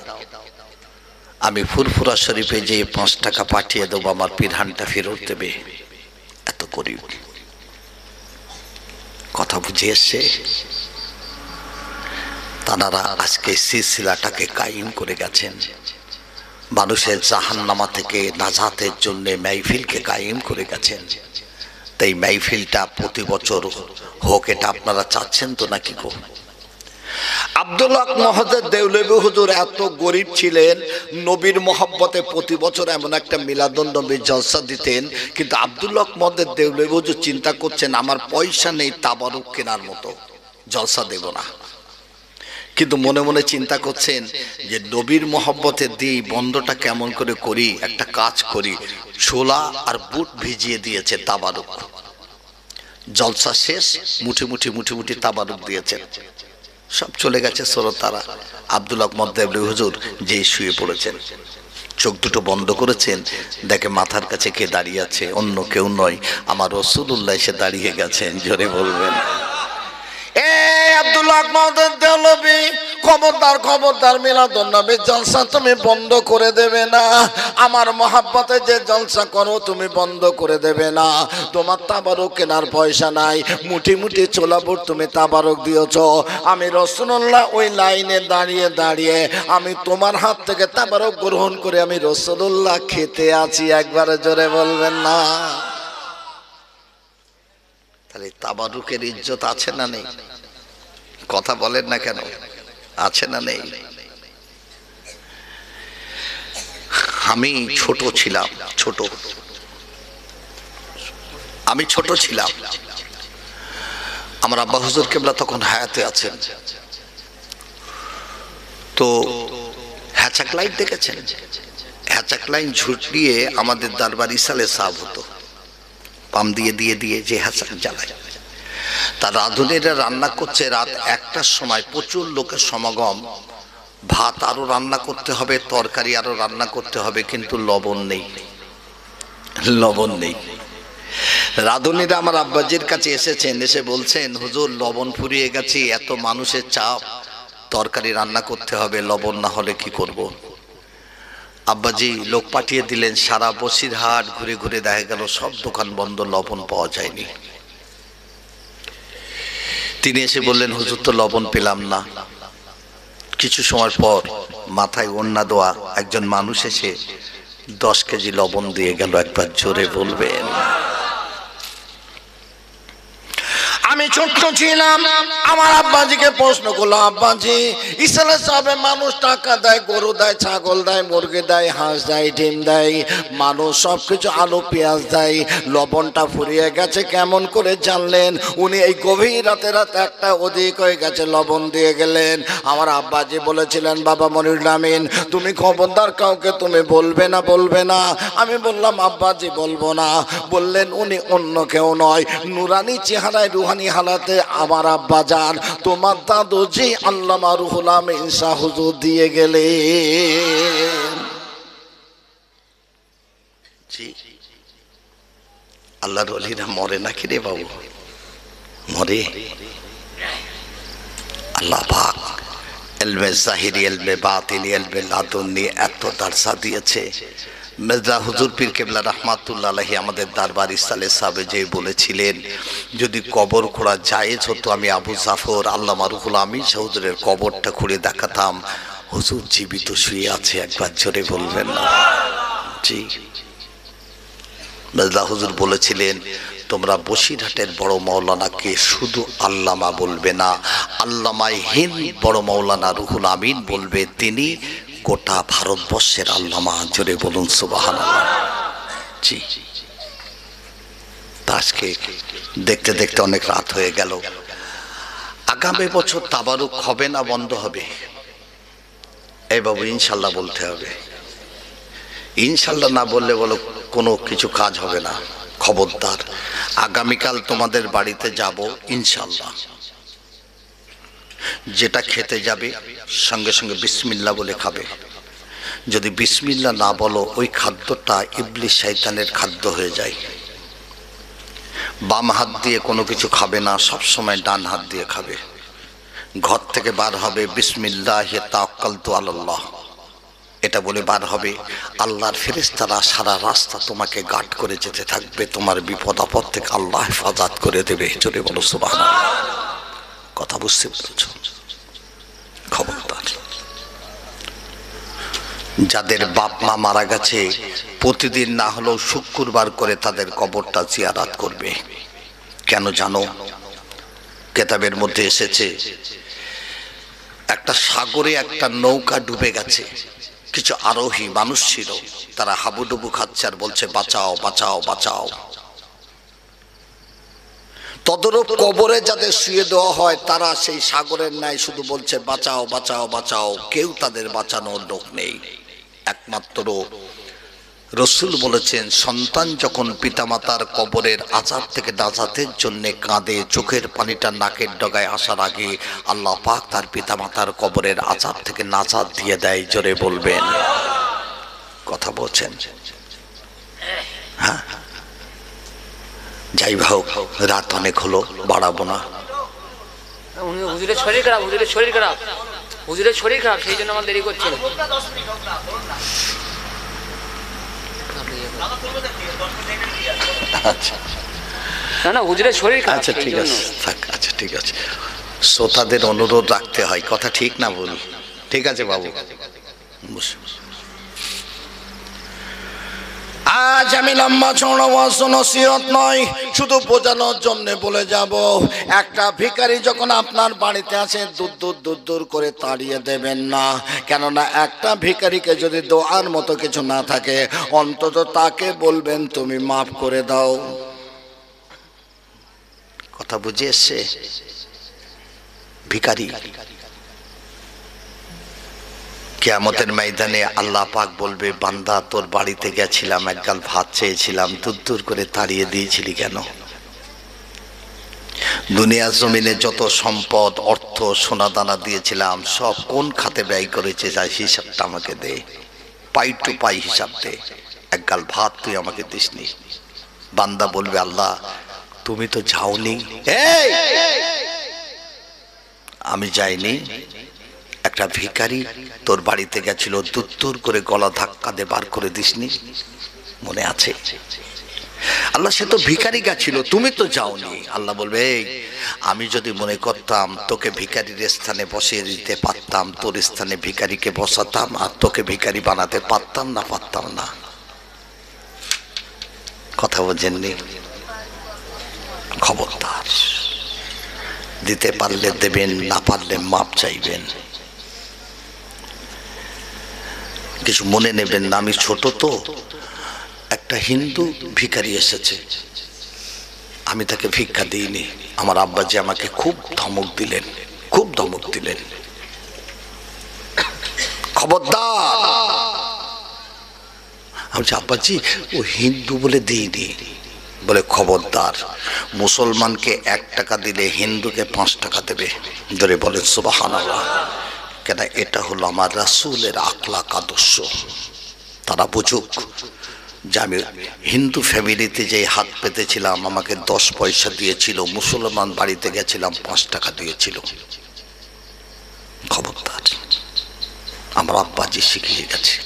আমি ফুরফুরা শরীফে যে 5 টাকা পাঠিয়ে দেবো, আমার পিরহানটা ফেরত দেবে। এত গরিব। কথা বুঝে এসছে? তারা আজকে সিলসিলাটাকে কায়েম করে গেছেন, মানুষের জাহান্নামা থেকে নাজাতের জন্য মাহফিলকে কায়েম করে গেছেন। তাই মাহফিলটা প্রতি বছর হোক, এটা আপনারা চাচ্ছেন তো নাকি গো? আব্দুল হক মুহাদ্দিস দেওলভী হুজুর এত গরিব ছিলেন, নবীর মহব্বতে প্রতি বছর এমন একটা মিলাদুন নবীর জলসা দিতেন। কিন্তু আব্দুল হক মুহাদ্দিস দেওলভী হুজুর চিন্তা করছেন, আমার পয়সা নেই তাবারুক কেনার মতো, জলসা দেব না। কিন্তু মনে মনে চিন্তা করছেন যে নবীর মহব্বতে দিই, বন্ধটা কেমন করে করি, একটা কাজ করি। ছোলা আর বুট ভিজিয়ে দিয়েছে তাবারুক। জলসা শেষ, মুঠি মুঠি মুঠি মুঠি তাবারুক দিয়েছেন। সব চলে গেছে শ্রোতারা। আব্দুল হক মুহাদ্দিস দেওলভী হুজুর যে শুয়ে পড়েছেন, চোখ দুটো বন্ধ করেছেন, দেখে মাথার কাছে কে দাঁড়িয়ে আছে, অন্য কেউ নয়, আমার রাসূলুল্লাহ এসে দাঁড়িয়ে গেছেন। জোরে বলবেন? আব্দুল হক মুহাদ্দিস দেওলভী, খবরদার খবরদার, মিলাদুন নবীর জলসা তুমি বন্ধ করে দেবে না। আমার মহব্বতে যে জলসা করো তুমি বন্ধ করে দেবে না। তোমার তাবারুক কেনার পয়সা নাই, মুঠি মুঠি ছোলা বুট তুমি তাবারুক দিয়েছ। আমি রাসূলুল্লাহ ওই লাইনে দাঁড়িয়ে দাঁড়িয়ে আমি তোমার হাত থেকে তাবারুক গ্রহণ করে আমি রাসূলুল্লাহ খেতে আছি। একবারে জোরে বলবেন না? তাহলে তাবারুকের ইজ্জত আছে না নেই? কথা বলেন না কেন? আছে না নেই? আমি ছোট ছিলাম, আমি ছোট ছিলাম। আমার আব্বা হুজুর কেবলা তখন হায়াতে আছেন। তো হ্যাচাক লাইট দেখেছেন? হ্যাচাক লাইন ঝুটিয়ে আমাদের দরবার ইসালে সাহেব হতো, পাম দিয়ে দিয়ে দিয়ে যে হ্যাচাক জ্বালায়। তার রাঁধুনিরা রান্না করছে রাত 1টার সময়, প্রচুর লোকের সমাগম। ভাত আরো রান্না করতে হবে, তরকারি আরো রান্না করতে হবে, কিন্তু লবণ নেই, লবণ নেই। রাঁধুনিরা আমার আব্বাজির কাছে এসেছেন, এসে বলছেন হুজুর লবণ ফুরিয়ে গেছে, এত মানুষের চাপ, তরকারি রান্না করতে হবে, লবণ না হলে কি করব। আব্বাজি লোক পাঠিয়ে দিলেন, সারা বসিরহাট ঘুরে ঘুরে দেখা গেল সব দোকান বন্ধ, লবণ পাওয়া যায়নি। তিনি এসে বললেন হুজুর তো লবণ পেলাম না। কিছু সময় পর মাথায় ওড়না দেওয়া একজন মানুষ এসে 10 কেজি লবণ দিয়ে গেল। একবার জোরে বলবেন। আমি ছোট্ট ছিলাম, আমার আব্বাজিকে প্রশ্ন করলো, আব্বাজি ইসলাম সাহেবের মানুষ টাকা দেয়, গরু দেয়, ছাগল দেয়, মুরগি দেয়, হাঁস দেয়, ডিম দেয়, মানুষ সবকিছু আলু পেঁয়াজ দেয়, লবণটা ফুরিয়ে গেছে কেমন করে জানলেন? উনি এই গভীর রাতে একটা অধিক হয়ে গেছে লবণ দিয়ে গেলেন। আমার আব্বাজি বলেছিলেন বাবা মনিরুল আমিন তুমি খবরদার কাউকে তুমি বলবে না, বলবে না। আমি বললাম আব্বাজি বলবো না। বললেন উনি অন্য কেউ নয়, নুরানি চেহারায় রুহানি হালাতে আমার আব্বা জান তোমার দাদু জি আল্লামা রুহুল আমিন শাহ হুজুর দিয়ে গেলেন। জি আল্লাহর ওলিরা মরে নাকি রে বাবু? মরে। আল্লাহ পাক ইলমে জাহিরি, ইলমে বাতিনি, ইলমে লাদুন্নি এত দারসা দিয়েছে। মির্জা হুজুর পীর কেবলা রাহমাতুল্লাহ আলাইহি আমাদের দরবার ইসালে সাহেব যে বলেছিলেন যদি কবর খোঁড়া জায়েজ হতো, আমি আবু জাফর আল্লামা রুহুল আমিন শাহ হুজুরের কবরটা খুঁড়ে দেখাতাম। হুজুর জীবিত শুয়ে আছে, একবার জোরে বলবেন না? জি মির্জা হুজুর বলেছিলেন তোমরা বসিরহাটের বড় মাওলানাকে শুধু আল্লামা বলবে না, আল্লামায়ে হিন্দ বড় মাওলানা রুহুল আমিন বলবে, তিনি গোটা ভারতবর্ষের আল্লামা। জোরে বলুন সুবহানাল্লাহ। জি আজকে দেখতে দেখতে অনেক রাত হয়ে গেল। আগামী বছর তাবারুক হবে না বন্ধ হবে? এই বাবু ইনশাল্লাহ বলতে হবে। ইনশাল্লাহ না বললে বলো কোনো কিছু কাজ হবে না। খবরদার, আগামীকাল তোমাদের বাড়িতে যাব ইনশাল্লাহ। যেটা খেতে যাবে সঙ্গে সঙ্গে বিসমিল্লাহ বলে খাবে। যদি বিসমিল্লাহ না বলো ওই খাদ্যটা ইবলিস শয়তানের খাদ্য হয়ে যায়। বাম হাত দিয়ে কোনো কিছু খাবে না, সব সময় ডান হাত দিয়ে খাবে। ঘর থেকে বার হবে বিসমিল্লাহি তাওয়াক্কালতু আলাল্লাহ এটা বলে বার হবে। আল্লাহর ফেরেশতারা সারা রাস্তা তোমাকে গার্ড করে যেতে থাকবে, তোমার বিপদ আপদ থেকে আল্লাহ হেফাজত করে দেবে। জোরে বলো সুবহানাল্লাহ। কথা বুঝতে পেরেছো? খবরদার, যাদের বাপ মা মারা গেছে প্রতিদিন না হলেও শুক্রবার করে তাদের কবরটা জিয়ারত করবে। কেন জানো? কিতাবের মধ্যে এসেছে একটা সাগরে একটা নৌকা ডুবে গেছে, কিছু আরোহী মানুষ ছিল, তারা হাবুডুবু খাচ্ছে আর বলছে বাঁচাও বাঁচাও বাঁচাও। তদরূপ কবরে যাদের শুয়ে দেওয়া হয় তারা সেই সাগরের ন্যায় শুধু বলছে বাঁচাও বাঁচাও বাঁচাও, কেউ তাদের বাঁচানোর লোক নেই। একমাত্র রসুল বলেছেন সন্তান যখন পিতামাতার কবরের আযাব থেকে নাজাতের জন্য কাঁদে, চোখের পানিটা নাকের ডগায় আসার আগে আল্লাহ পাক তার পিতামাতার কবরের আযাব থেকে নাজাত দিয়ে দেয়। জোরে বলবেন। কথা বলছেন? হ্যাঁ, যাই হোক রাত অনেক হলো, বাড়াবো না। হুজুরের শরীর খারাপ, হুজুরের শরীর খারাপ, হুজুরের শরীর খারাপ, সেই জন্য আমার দেরি করছে। না না হুজুরের শরীর খারাপ। আচ্ছা ঠিক আছে, থাক। আচ্ছা ঠিক আছে, শ্রোতাদের অনুরোধ রাখতে হয়। কথা ঠিক না ভুল? ঠিক আছে বাবু। আজ আমি লম্বা চওড়া ওয়াজ নসিহত নয়, শুধু বোঝানোর জন্য বলে যাব, একটা ভিখারি যখন আপনার বাড়িতে আসে দূর দূর দূর দূর করে তাড়িয়ে দেবেন না। কেননা একটা ভিখারিকে যদি দোয়ার মতো কিছু না থাকে, অন্তত তাকে বলবেন তুমি মাফ করে দাও। কথা বুঝে এসছে? ভিখারি কিয়ামতের ময়দানে আল্লাহ পাক বলবে, বান্দা তোর বাড়িতে গেছিলাম, এক গাল ভাত চেয়েছিলাম, দূর দূর করে তাড়িয়ে দিয়েছিলি কেন? দুনিয়ার জমিনে যত সম্পদ, অর্থ, সোনা দানা দিয়েছিলাম, সব কোন খাতে ব্যয় করেছে, যাই হিসাবটা আমাকে দে, পাই টু পাই হিসাব দে। এক গাল ভাত তুই আমাকে দিসনি। বান্দা বলবে, আল্লাহ তুমি তো যাওনি। আমি যাইনি। একটা ভিখারি তোর বাড়িতে গেছিল, দূর দূর করে গলা ধাক্কা দিয়ে বার করে দিসনি, মনে আছে? আল্লাহ সে তো ভিখারি গেছিল, তুমি তো যাওনি। আল্লাহ বলবে, আমি যদি মনে করতাম তোকে ভিখারির স্থানে বসিয়ে দিতে পারতাম, তোর স্থানে ভিখারিকে বসাতাম, আর তোকে ভিখারি বানাতে পারতাম না? পারতাম না। কথা বোঝেননি? খবরদার, দিতে পারলে দেবেন, না পারলে মাপ চাইবেন। কিছু মনে নেবেন না, আমি ছোট তো। একটা হিন্দু ভিখারি এসেছে, আমি তাকে ভিক্ষা দিইনি। আমার আব্বাজি আমাকে খুব ধমক দিলেন, খুব ধমক দিলেন, খবরদার। আমি বলছি, আব্বাজি ও হিন্দু বলে দিইনি। বলে, খবরদার, মুসলমানকে 1 টাকা দিলে হিন্দুকে 5 টাকা দেবে। ধরে বলেন সুবহানাল্লাহ। কেন? এটা হলো আমার রাসূলের আখলাক আদর্শ। তারা বুঝুক যে আমি হিন্দু ফ্যামিলিতে যে হাত পেতেছিলাম, আমাকে 10 পয়সা দিয়েছিল, মুসলমান বাড়িতে গেছিলাম 5 টাকা দিয়েছিল। খবরদার, আমার আব্বাজি শিখিয়ে গেছে।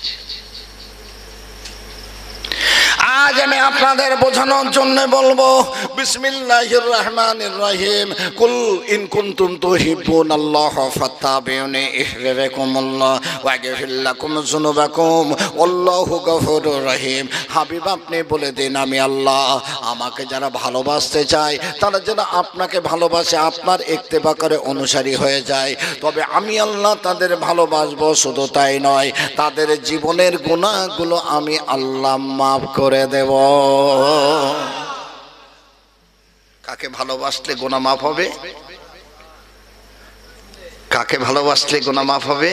আজ আমি আপনাদের বোঝানোর জন্য বলবো, বিসমিল্লাহির রহমানির রহিম, কুল ইন কুনতুম তুহিব্বুনাল্লাহ ফাত্তাবিউনি ইহবিবকুমুল্লাহ ওয়া ইয়াগফির লাকুম যুনুবাকুম আল্লাহু গফুরুর রহিম। হাবিব, আপনি বলে দিন, আমি আল্লাহ, আমাকে যারা ভালোবাসতে চায় তারা যেন আপনাকে ভালোবাসে, আপনার ইত্তেবা করে অনুসারী হয়ে যায়। তবে আমি আল্লাহ তাদের ভালোবাসবো, শুধু তাই নয়, তাদের জীবনের গুনাহগুলো আমি আল্লাহ মাফ করে দেব। কাকে ভালোবাসলে গুনাহ মাফ হবে? কাকে ভালোবাসলে গুনাহ মাফ হবে?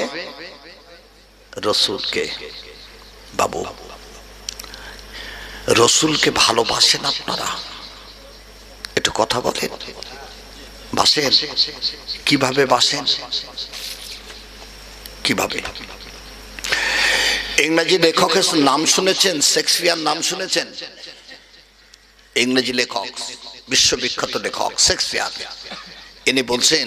রসুলকে। বাবু, রসুলকে ভালোবাসেন আপনারা? একটু কথা বলেন। বাসেন? কিভাবে বাসেন? কিভাবে? ইংরেজি লেখকের নাম শুনেছেন? শেক্সপিয়ার নাম শুনেছেন? ইংরেজি লেখক, বিশ্ববিখ্যাত লেখক শেক্সপিয়ার। ইনি বলছেন,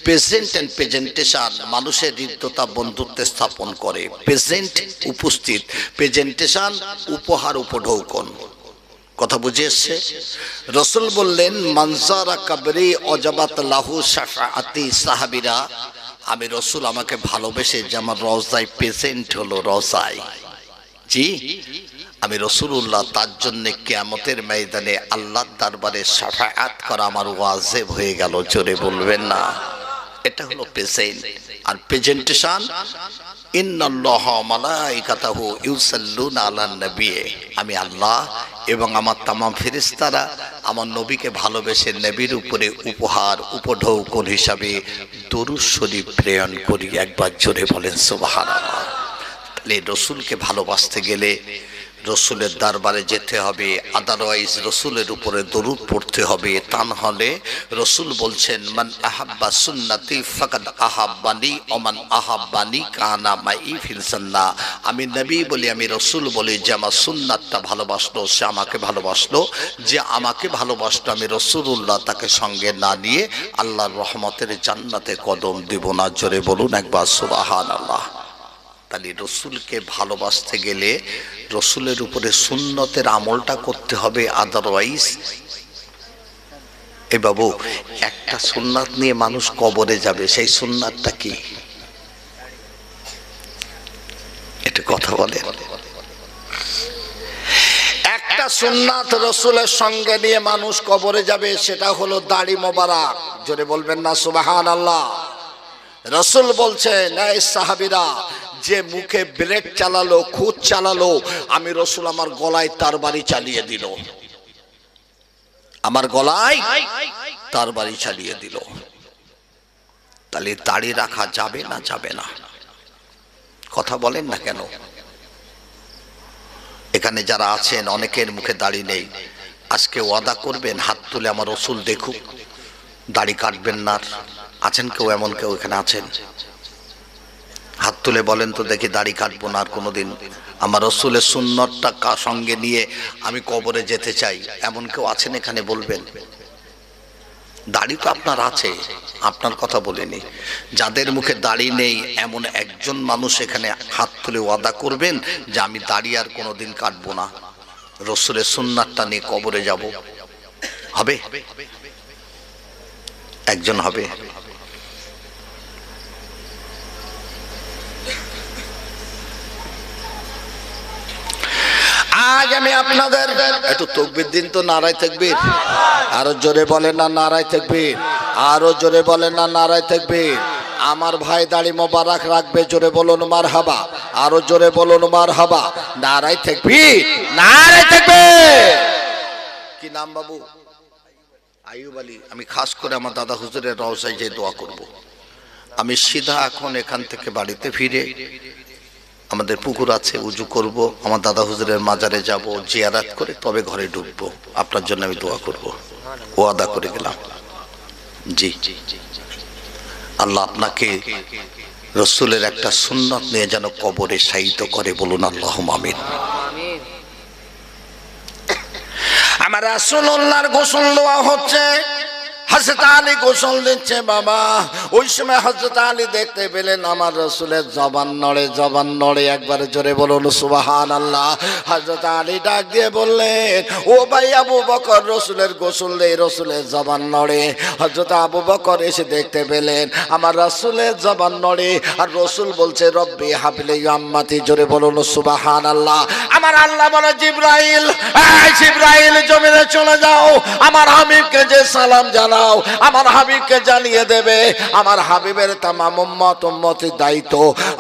প্রেজেন্ট এন্ড প্রেজেন্টেশন মানুষের হৃদ্যতা বন্ধুত্বে স্থাপন করে। প্রেজেন্ট উপস্থিত, প্রেজেন্টেশন উপহার উপঢৌকন। কথা বুঝে এসছে? রসুল বললেন, মানজারা কাবরি অজাবাত লাহু শাফাআতি। সাহাবীরা, আমি রসুল আমাকে ভালোবেসে যে আমার রওজায় প্রেজেন্ট হলো, রওজায়, জি আমি রসুলুল্লাহ, তার জন্য কিয়ামতের ময়দানে আল্লাহর দরবারে শাফাআত করা আমার ওয়াজিব হয়ে গেল। জোরে বলবেন না? এটা হলো প্রেজেন্ট। আর প্রেজেন্টেশন, ইন্নাল্লাহা ওয়া মালাইকাতাহু ইউসাল্লুনা আলান নবী, আমি আল্লাহ এবং আমার তামাম ফেরেশতারা আমার নবীকে ভালোবেসে নবীর উপরে উপহার উপঢৌকন হিসাবে দরুদ শরীফ প্রেরণ করি। একবার জোরে বলেন সুবহানাল্লাহ। তাহলে রসুলকে ভালোবাসতে গেলে রসুলের দরবারে যেতে হবে, আদারওয়াইজ রসুলের উপরে দরুদ পড়তে হবে। তা না হলে রসুল বলছেন, মান আহাব্বা সুন্নতি ফাকাদ আহাব্বানি ওয়া মান আহাব্বানি কানা মাই ফিল জান্নাহ। আমি নবী বলি, আমি রসুল বলি, যে আমার সুন্নাতটা ভালোবাসলো সে আমাকে ভালোবাসলো, যে আমাকে ভালোবাসলো আমি রসুলুল্লাহ তাকে সঙ্গে না নিয়ে আল্লাহর রহমতের জান্নাতে কদম দিব না। জোরে বলুন একবার সুবহানাল্লাহ। তাহলে রসুলকে ভালোবাসতে গেলে রসুলের উপরে সুন্নতের আমলটা করতে হবে, আদারওয়াইজ। এ বাবু, একটা সুন্নাত নিয়ে মানুষ কবরে যাবে, সেই সুন্নাতটা কি? একটু কথা বলেন। একটা সুন্নাত রাসূলের সঙ্গে নিয়ে মানুষ কবরে যাবে, সেটা হলো দাড়ি মোবারক। জোরে বলবেন না সুবহানাল্লাহ। রাসূল বলছেন, এই সাহাবীরা, যে মুখে ব্লেড চালালো, খুদ চালালো, আমি রাসূল আমার গলায় তার বাড়ি চালিয়ে দিল, আমার গলায় তার বাড়ি চালিয়ে দিল। তাহলে দাড়ি রাখা যাবে না যাবে না? কথা বলেন না কেন? এখানে যারা আছেন অনেকের মুখে দাড়ি নেই, আজকে ওয়াদা করবেন, হাত তুলে আমার রাসূল দেখুক, দাড়ি কাটবেন না। আছেন কেউ এমন? কেউ এখানে আছেন? হাত তুলে বলেন তো দেখি, দাড়ি কাটবো না আর কোনোদিন, আমার রাসূলের সুন্নতটা সঙ্গে নিয়ে আমি কবরে যেতে চাই, এমন কেউ আছেন এখানে? বলবেন। দাড়ি তো আপনার আছে, আপনার কথা বলিনি। যাদের মুখে দাড়ি নেই এমন একজন মানুষ এখানে হাত তুলে ওয়াদা করবেন যে আমি দাড়ি আর কোনোদিন কাটবো না, রাসূলের সুন্নাতটা নিয়ে কবরে যাব। হবে? একজন হবে? আজ আমি আপনাদের একটু তাকবীর দিন তো, নারায়ে তাকবীর। আরো জোরে বলেন না নারায়ে তাকবীর, আরো জোরে বলেন না নারায়ে তাকবীর। আমার ভাই দাড়ি মোবারক রাখবে, জোরে বলুন মারহাবা, আরো জোরে বলুন মারহাবা। নারায়ে তাকবীর, নারায়ে তাকবীর। কি নাম বাবু? আইয়ুব আলী। আমি খাস করে আমার দাদা হুজুরের রওজায় যে দোয়া করব। আমি সিধা এখন এখান থেকে বাড়িতে ফিরে, আমাদের পুকুর আছে, উজু করব, আমার দাদা হুজুরের মাজারে যাব, জিয়ারত করে তবে ঘরে ঢুকবো। আপনার জন্য আমি দোয়া করব, ওয়াদা করে গেলাম। জি, আল্লাহ আপনাকে রাসূলের একটা সুন্নাত নিয়ে যেন কবরে শায়িত করে, বলুন আল্লাহুম্মা আমিন। আমার রাসূলুল্লাহর গোসল দেওয়া হচ্ছে, হযরত আলী গোসল দিচ্ছে বাবা। ওই সময় হযরত আলী দেখতে পেলেন আমার রাসূলের জবান নড়ে, জবান নড়ে। একবার জোরে বলুন সুবহানাল্লাহ। হযরত আলী ডাক দিয়ে বললেন, ও ভাই আবু বকর, রাসূলের গোসল দেই, রাসূলের জবান নড়ে। হযরত আবু বকর এসে দেখতে পেলেন আমার রাসূলের জবান নড়ে, আর রাসূল বলছে, রব্বি হাবলি উম্মতি। জোরে বলুন সুবহানাল্লাহ। আমার আল্লাহ বলে, জিবরাইল, এই জিবরাইল, জমিনে চলে যাও, আমার হাবিবকে যে সালাম জানাও, আমার হাবিবকে জানিয়ে দেবে আমার হাবিবের তামাম উম্মতের দায়িত্ব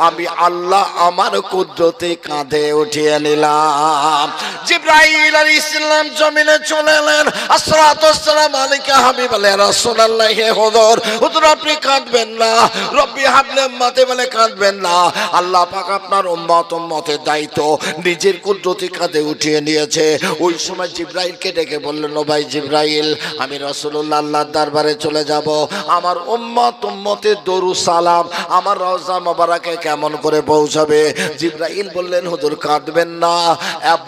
আমি আল্লাহ আমার কুদরতি কাঁধে উঠিয়ে নিলাম। জিবরাইল আলাইহিস সালাম জমিনে চলে এলেন। আসসালাতু ওয়াসসালামু আলাইকা হাবিব আলাইহি রাসূলুল্লাহ। হে হুজুর, হুজুর আপনি কাঁদবেন না, রব্বি হাবলি উম্মতি বলে কাঁদবেন না। আল্লাহ পাক আপনার উম্মতের দায়িত্ব নিজের কুদরতি কাঁধে উঠিয়ে নিয়েছে। ওই সময় জিবরাইলকে ডেকে বললেন, ও ভাই জিবরাইল, আমি রাসূলুল্লাহ আল্লাহর দরবারে চলে যাব, আমার উম্মতের দরুদ সালাম আমার রওজা মোবারকে কেমন করে পৌঁছাবে? জিবরাইল বললেন, হুজুর কাঁদবেন না,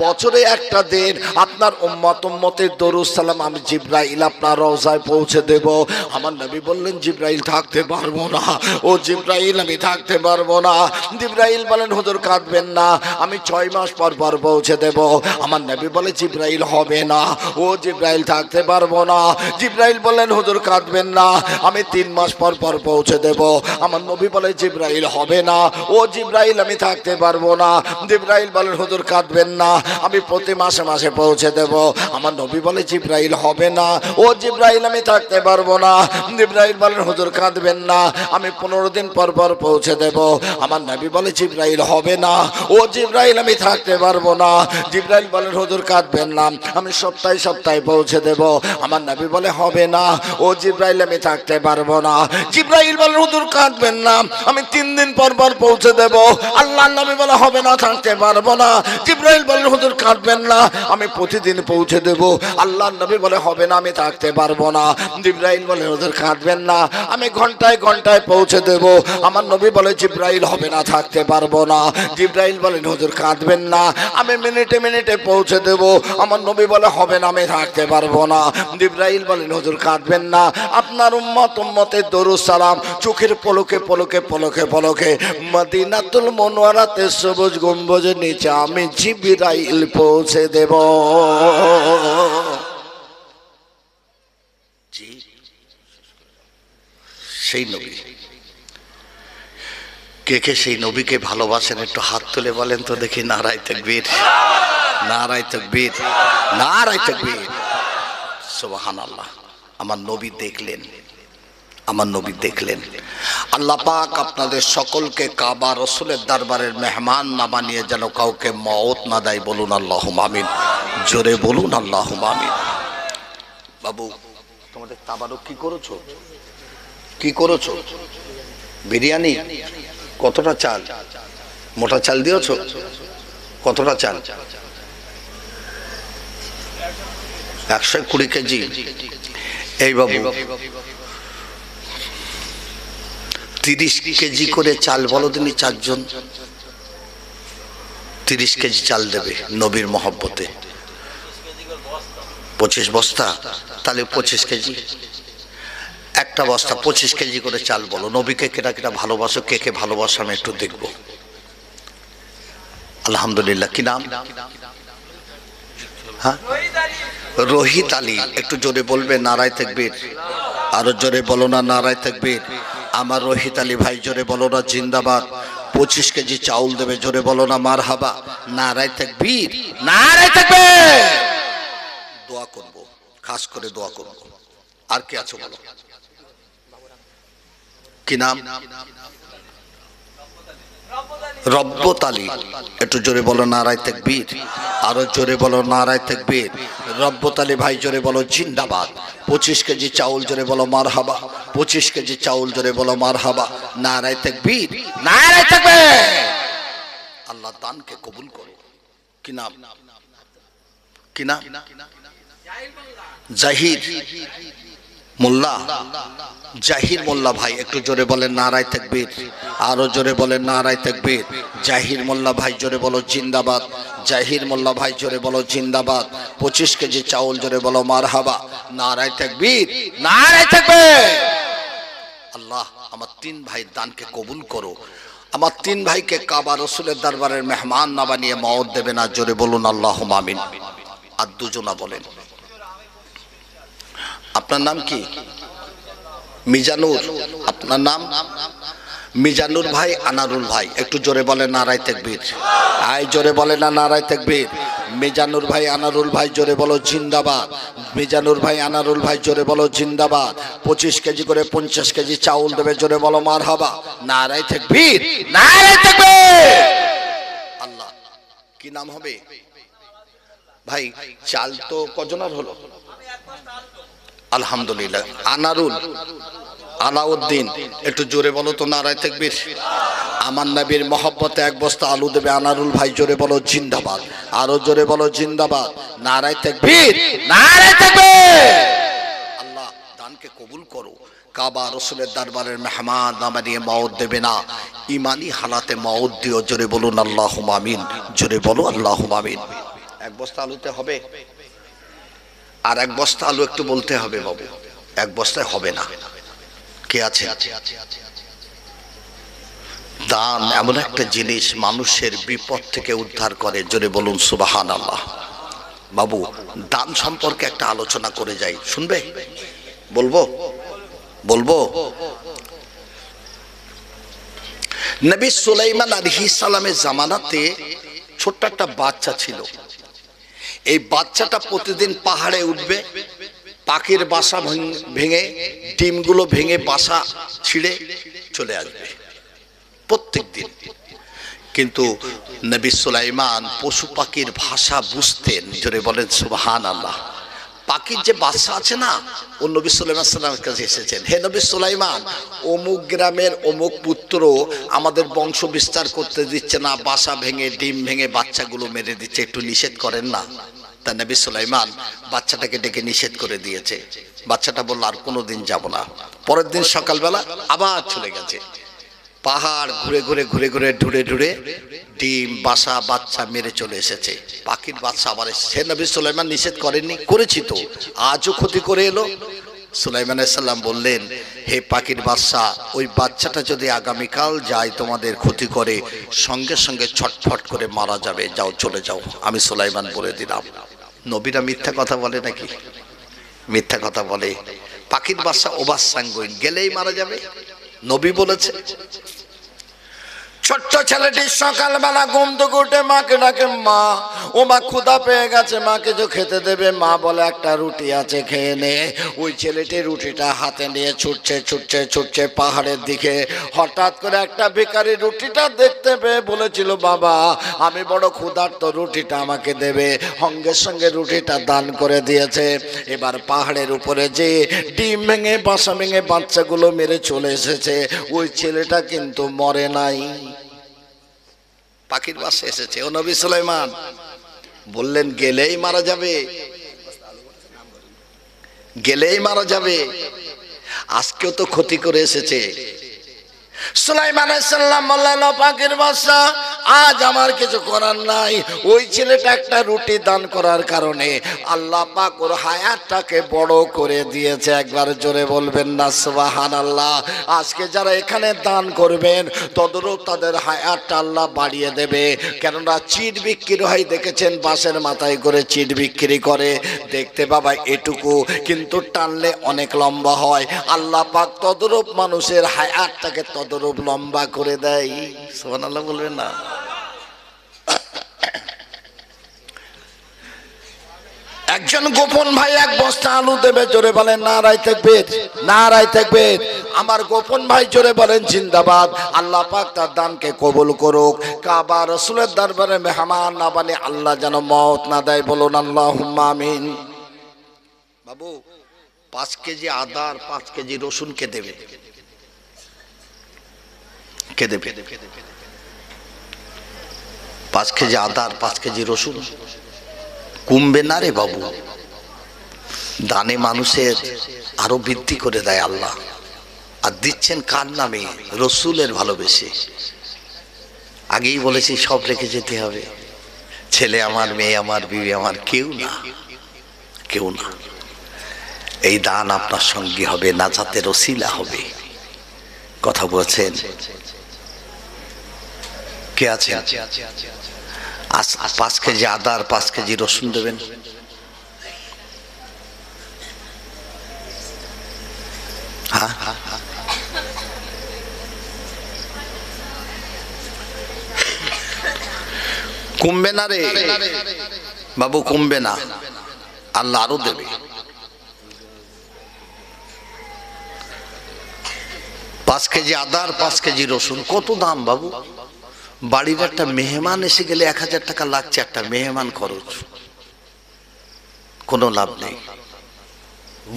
বছরে একটা দিন আপনার উম্মতের দরুদ সালাম আমি জিবরাইল আপনার রওজায় পৌঁছে দেব। আমার নবী বললেন, জিবরাইল থাকতে পারবো না, ও জিবরাইল আমি থাকতে পারবো না। জিবরাইল বলেন, হুজুর কাঁদবেন না, আমি 6 মাস পর পর পৌঁছে দেব। আমার নবী বলে, জিবরাইল হবে না, ও জিবরাইল থাকতে পারবো না। জিবরাইল বলেন, হুজুর কাঁদবেন না, আমি 3 মাস পর পর পৌঁছে দেব। আমার নবী বলে, জিবরাইল হবে না, ও জিবরাইল আমি থাকতে পারবো না। জিবরাইল বলেন, হুজুর কাঁদবেন না, আমি প্রতি মাসে মাসে পৌঁছে দেব। আমার নবী বলে, জিবরাইল হবে না, ও জিবরাইল আমি থাকতে পারবো না। জিবরাইল বলেন, হুজুর কাঁদবেন না, আমি 15 দিন পর পর পৌঁছে দেব। আমার নবী বলে, জিবরাইল হবে না, ও জিবরাইল আমি থাকতে পারবো না। জিবরাইল বলেন, হুজুর কাঁদবেন না, আমি সপ্তাহে সপ্তাহে পৌঁছে দেব। আমার নবী বলে, হবে না, ও জিবরাইল আমি থাকতে পারবো না। জিবরাইল বলেন, হুজুর কাঁদবেন না, আমি 3 দিন পর পর পৌঁছে দেব। আল্লাহর নবী বলে, হবে না, থাকতে পারবো না। জিবরাইল বলেন, হুজুর কাঁদবেন না, আমি প্রতিদিন পৌঁছে দেব। আল্লাহর নবী বলে, হবে না, আমি থাকতে পারবো না। জিবরাইল বলে, হুজুর কাঁদবেন না, আমি ঘন্টায় ঘন্টায় পৌঁছে দেব। আমার নবী বলে, জিবরাইল হবে না, থাকতে পারবো না। জিবরাইল বলেন, হুজুর কাঁদবেন না, আমি মিনিটে মিনিটে পৌঁছে দেব। আমার নবী বলে, হবে না, আমি থাকতে পারবো না। জিবরাইল বলেন, হুজুর কাঁদবেন না, আপনার উম্মতের দরুদ সালাম চোখের পলকে পলকে পলকে পলকে মদিনাতুল মুনওয়ারাতে সবুজ গম্বুজের নিচে আমি জিবরাইল পৌঁছে দেব। সেই নবী, কে কে সেই নবীকে ভালোবাসেন একটু হাত তুলে বলেন তো দেখি, নারায়ে তাকবীর। নারায়ে তাকবীর, নারায়ে তাকবীর। সুবহানাল্লাহ। আমার নবী দেখলেন, আমার নবী দেখলেন। আল্লাহ পাক আপনাদের সকলকে কাবা রসুলের দরবারের মেহমান না বানিয়ে যেন কাউকে মওত না দেয়। বলুন আল্লাহুম্মা আমিন, জোরে বলুন আল্লাহুম্মা আমিন। বাবু তোমাদের তাবারুক কি করেছো? কি করেছো? বিরিয়ানি? কতটা চাল? মোটা চাল দিয়েছো? কতটা চাল? 120 কেজি। এই বাবু 30 কেজি করে চাল বলো দিনই, চারজন 30 কেজি চাল দেবে নবীর মহব্বতে। 25 বস্তা, তাহলে 25 কেজি একটা বস্তা, 25 কেজি করে চাল বলো। নবীকে কেটা কেটা ভালোবাসো, কে কে ভালোবাসো আমি একটু দেখবো। আলহামদুলিল্লাহ। কি নাম? হ্যাঁ, রোহিত আলী। একটু জোরে বলবে নারায়ে তাকবীর। আরো জোরে বলো না নারায়ে তাকবীর। আমার রোহিত আলী ভাই জোরে বলো না জিন্দাবাদ। 25 কেজি চাউল দেবে, জোরে বলো না মারহাবা। নারায়ে তাকবীর, নারায়ে তাকবীর। দোয়া করব, খাস করে দোয়া করব। আর কে আছো বলো? কি নাম? রব্বত আলী। একটু জোরে বলো নারায়ে তাকবীর। আরো জোরে বলো নারায়ে তাকবীর। রব্বত আলী ভাই জোরে বলো জিন্দাবাদ। 25 কেজি চাউল, জোরে বলো মারহাবা। 25 কেজি চাউল, জোরে বলো মারহাবা। নারায়ে তাকবীর, নারায়ে তাকবীর। আল্লাহ দানকে কবুল করো। কি নাম? কি নাম? জাহির মোল্লা। জাহির মোল্লা ভাই একটু জোরে বলেন নারায়ে তাকবীর। আরো জোরে বলেন নারায়ে তাকবীর। জাহির মোল্লা ভাই জোরে বলো জিন্দাবাদ। জাহির মোল্লা ভাই জোরে বলো জিন্দাবাদ। 25 কেজি চাউল, জোরে বলো মারহাবা। নারায়ে তাকবীর, নারায়ে তাকবীর। আল্লাহ আমার 3 ভাইয়ের দানকে কবুল করো। আমার 3 ভাইকে কাবা রসুলের দরবারের মেহমান না বানিয়ে মওত দেবে না। জোরে বলুন আল্লাহুম্মা আমিন। আর দুজনা বলেন আপনার নাম কি? মিজানুর। আপনার নাম? মিজানুর ভাই, আনারুল ভাই। একটু জোরে বলেন নারায়ে তাকবীর। আয় জোরে বলে না নারায়ে তাকবীর। মিজানুর ভাই, আনারুল ভাই জোরে বলো জিন্দাবাদ। মিজানুর ভাই, আনারুল ভাই জোরে বলো জিন্দাবাদ। 25 কেজি করে 50 কেজি চাউল দেবে, জোরে বলো মারহাবা। নারায়ে তাকবীর, নারায়ে তাকবীর। আল্লাহ কি নাম হবে ভাই? চাল তো কজনের হলো? আলহামদুলিল্লাহ। আনারুল, আলাউদ্দিন। একটু জোরে বলো তো নারায়ে তাকবীর। আমার নবীর মহব্বতে 1 বস্তা আলু দেবে আনারুল ভাই, জোরে বলো জিন্দাবাদ। আরো জোরে বলো জিন্দাবাদ। নারায়ে তাকবীর, নারায়ে তাকবীর। আল্লাহ দানকে কবুল করো। কাবা রসুলের দরবারের মেহমান না বানিয়ে মওত দেবে না। ইমানি হালাতে মওত দিও। জোরে বলুন আল্লাহুম্মা আমিন। জোরে বলো আল্লাহুম্মা আমিন। 1 বস্তা আলুতে হবে? আর 1 বস্তা আলু একটু বলতে হবে বাবু। 1 বস্তায় হবে না। কে আছে? দান এমন একটা জিনিস মানুষের বিপদ থেকে উদ্ধার করে। জোরে বলুন সুবহানাল্লাহ। বাবু দান সম্পর্কে একটা আলোচনা করে যাই, শুনবে? বলবো বলবো। নবী সুলাইমান আলাইহিস সালামের জামানাতে ছোট্ট একটা বাচ্চা ছিল। এই বাচ্চাটা প্রতিদিন পাহাড়ে উঠবে, পাখির বাসা ভেঙে, ডিমগুলো ভেঙে বাসা ছিঁড়ে চলে আসবে প্রত্যেক দিন। কিন্তু নবী সুলাইমান পশু পাখির ভাষা বুঝতেন। জোরে বলেন সুবহানাল্লাহ। পাখির যে বাচ্চা আছে না, ও নবী সুলাইমান সাল্লামের কাছে এসেছেন। হে নবী সুলাইমান, অমুক গ্রামের অমুক পুত্র আমাদের বংশ বিস্তার করতে দিচ্ছে না, বাসা ভেঙে ডিম ভেঙে বাচ্চাগুলো মেরে দিচ্ছে, একটু নিষেধ করেন না। তা নবী সুলাইমান বাচ্চাটাকে ডেকে নিষেধ করে দিয়েছে। বাচ্চাটা বলল আর কোনোদিন যাব না। পরের দিন সকালবেলা আবার চলে গেছে। পাহাড় ঘুরে ঘুরে ঘুরে ঘুরে ঢুড়ে ঢুড়ে ডিম বাসা বাচ্চা মেরে চলে এসেছে। পাখির বাচ্চা আবার এসেছে। নবী সুলাইমান নিষেধ করেননি? করেছি তো, আজও ক্ষতি করে এলো। সুলাইমান আলাইহিস সালাম বললেন, হে পাখির বাচ্চা, ওই বাচ্চাটা যদি আগামীকাল যায় তোমাদের ক্ষতি করে, সঙ্গে সঙ্গে ছটফট করে মারা যাবে। যাও চলে যাও, আমি সুলাইমান বলে দিলাম। নবীরা মিথ্যা কথা বলে নাকি? মিথ্যা কথা বলে। পাখির বাচ্চা ওবাস সাঙ্গুইন, গেলেই মারা যাবে। নবী বলেছে। ছোট্ট ছেলেটি সকালবেলা ঘুম থেকে উঠে মাকে ডাকে, মা ও মা ক্ষুধা পেয়ে গেছে, মা কিছু খেতে দেবে। মা বলে একটা রুটি আছে, খেয়ে নে। ওই ছেলেটি রুটিটা হাতে নিয়ে ছুটছে ছুটছে ছুটছে পাহাড়ের দিকে। হঠাৎ করে একটা ভিখারি রুটিটা দেখতে পেয়ে বলেছিল, বাবা আমি বড় ক্ষুধার্ত, রুটিটা আমাকে দেবে। সঙ্গে সঙ্গে রুটিটা দান করে দিয়েছে। এবার পাহাড়ের উপরে যে ডিম ভেঙে বাসা ভেঙে বাচ্চাগুলো মেরে চলে এসেছে, ওই ছেলেটা কিন্তু মরে নাই, পাখির বাসে এসেছে। ও নবী সুলাইমান বললেন, গেলেই মারা যাবে, গেলেই মারা যাবে, আজকেও তো ক্ষতি করে এসেছে। সুলাইমান আলাইহিস সালাম বললেন, পাখির বাসা আজ আমার কিছু করার নাই। ওই ছেলেটা একটা রুটি দান করার কারণে আল্লাহ পাক ওর হায়াতটাকে বড় করে দিয়েছে। একবার জোরে বলবেন না সুবহানাল্লাহ। আজকে যারা এখানে দান করবেন তদরূপ তাদের হায়াতটা আল্লাহ বাড়িয়ে দেবে। কেননা চিট বিক্রি হয়, দেখেছেন বাঁশের মাথায় করে চিট বিক্রি করে, দেখতে বাবা এটুকু, কিন্তু টানলে অনেক লম্বা হয়। আল্লাহ পাক তদরূপ মানুষের হায়াতটাকে তদরূপ লম্বা করে দেয়। সুবহানাল্লাহ বলবেন না? একজন গোপন ভাই এক বস্তা আলু দেবে, জোরে বলেন নারায়ে তাকবীর, নারায়ে তাকবীর। আমার গোপন ভাই জোরে বলেন জিন্দাবাদ। আল্লাহ পাক তার দানকে কবুল করুক। কাবা রাসূলের দরবারে মেহমান না বানে আল্লাহ যেন মওত না দেয়, বলুন আল্লাহুম্মা আমিন। বাবু 5 কেজি আদা আর 5 কেজি রসুন কে দেবে? কে দেবে? 5 কেজি আদা আর 5 কেজি রসুন কমবে না রে বাবু। দানে মানুষের আরো বৃদ্ধি করে দেয় আল্লাহ। আর দিচ্ছেন কার নামে? রসুলের ভালোবেসে। আগেই বলেছি সব রেখে যেতে হবে। ছেলে আমার, মেয়ে আমার, বিবি আমার, কেউ না, কেউ না। এই দান আপনার সঙ্গী হবে, নাজাতের ওসিলা হবে। কথা বলছেন? কে আছে? 5 কেজি আদা আর 5 কেজি রসুন দেবেন। হ্যাঁ, কমবে না রে বাবু, কমবে না, আল্লাহ আরো দেবে। 5 কেজি আদা আর 5 কেজি রসুন কত দাম বাবু? বাড়ির একটা মেহমান এসে গেলে 1000 টাকা লাগছে একটা মেহমান খরচ, কোনো লাভ নেই।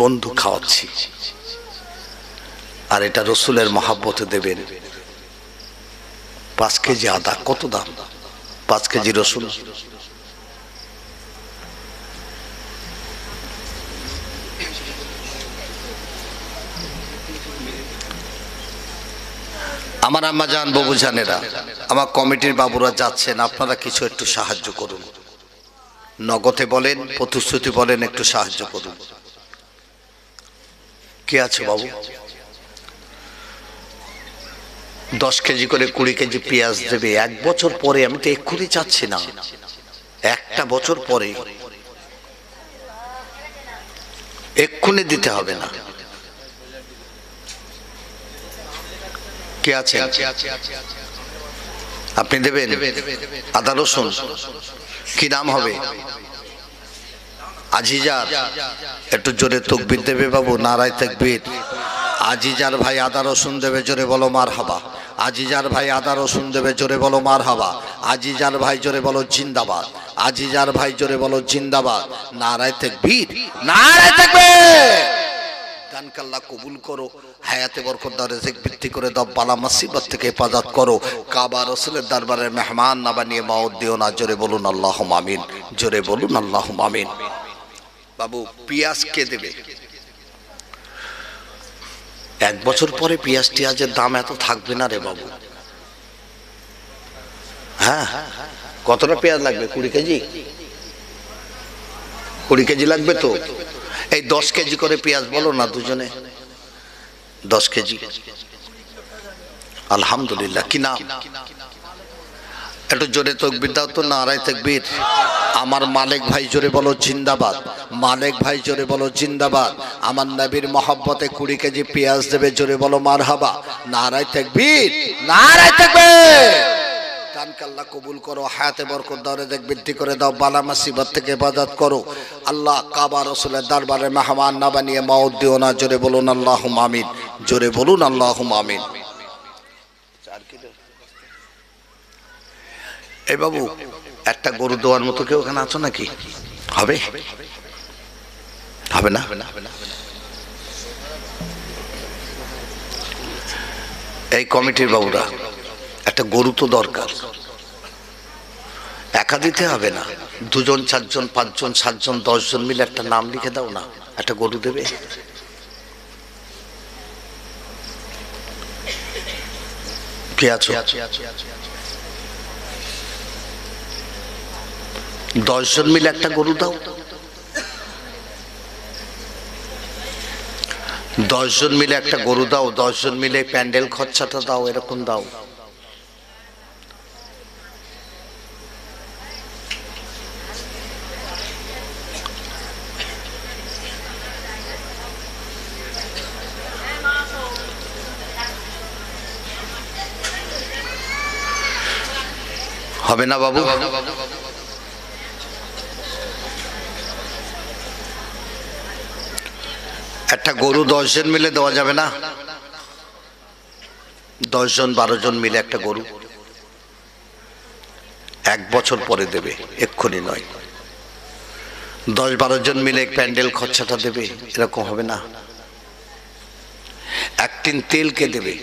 বন্ধু খাওয়াচ্ছি, আর এটা রসুলের মহাব্বতে দেবেন। 5 কেজি আদা কত দাম? 5 কেজি রসুন। আমার আম্মা জান, বাবু জানেরা, আমার কমিটির বাবুরা যাচ্ছেন, আপনারা কিছু একটু সাহায্য করুন। নগদে বলেন, প্রতিশ্রুতি বলেন, একটু সাহায্য করুন। কে আছে বাবু? 10 কেজি করে 20 কেজি পেঁয়াজ দেবে 1 বছর পরে। আমি তো এক্ষুনি চাচ্ছি না, একটা বছর পরে, এক্ষুনি দিতে হবে না। কে আছে? আপনি দেবেন? আদা রসুন কি নাম হবে? আজিজার, একটু জোরে তাকবীর দেবে বাবু, নারায়ে তাকবীর। আজিজার ভাই আদা রসুন দেবে, জোরে বলো মারহাবা। আজিজার ভাই আদা রসুন দেবে, জোরে বলো মারহাবা। আজিজার ভাই জোরে বলো জিন্দাবাদ। আজিজার ভাই জোরে বলো জিন্দাবাদ। নারায়ে তাকবীর, নারায়ে তাকবীর। দানকে আল্লাহ কবুল করো, হায়াতে বরকত দাও, রিজিক বৃদ্ধি করে দাও, বালা মুসিবত থেকে হেফাজত করো। কাবা রাসূলের দরবারে মেহমান না বানিয়ে মওত দিও না। জোরে বলুন আল্লাহুম্মা আমিন, জোরে বলুন আল্লাহুম্মা আমিন। বাবু পেঁয়াজ কে দেবে? 1 বছর পরে পেঁয়াজ টিয়াজের দাম এত থাকবে না রে বাবু। হ্যাঁ, কতটা পেঁয়াজ লাগবে? 20 কেজি? 20 কেজি লাগবে তো। এই 10 কেজি করে পেঁয়াজ বলো না দুজনে, 10 কেজি। আলহামদুলিল্লাহ। কি নাম? একটু জোরে তাকবীর দাও তো, নারায়ে তাকবীর। আমার মালিক ভাই জোরে বলো জিন্দাবাদ। মালিক ভাই জোরে বলো জিন্দাবাদ। আমার নবীর মহব্বতে 20 কেজি পেঁয়াজ দেবে, জোরে বলো মারহাবা। নারায়ে তাকবীর, নারায়ে তাকবীর। বয়ানকে আল্লাহ কবুল করো, হায়াতে বরকত দাও, রিজিক বৃদ্ধি করে দাও, বালা মুসিবত থেকে হেফাজত করো আল্লাহ। কাবা রাসূলের দরবারে মেহমান না বানিয়ে মওত দিও না। জোরে বলুন আল্লাহুম্মা আমিন, জোরে বলুন আল্লাহুম্মা আমিন। এই বাবু একটা গরু দেওয়ার মতো কেউ এখানে আছো নাকি? হবে? হবে না? এই কমিটির বাবুরা একটা গরু তো দরকার, একা দিতে হবে না, 2 জন 4 জন 5 জন 7 জন 10 জন মিলে একটা নাম লিখে দাও না, একটা গরু দেবে। কে আছো? 10 জন মিলে একটা গরু দাও, 10 জন মিলে একটা গরু দাও, 10 জন মিলে প্যান্ডেল খরচাটা দাও, এরকম দাও। হবে না বাবু? একটা গরু 10 জন মিলে দেওয়া যাবে না? 10 জন 12 জন মিলে একটা গরু 1 বছর পরে দেবে, এক্ষুনি নয়। 10-12 জন মিলে প্যান্ডেল খরচাটা দেবে, এরকম হবে না? 1 টিন তেল কে দেবে?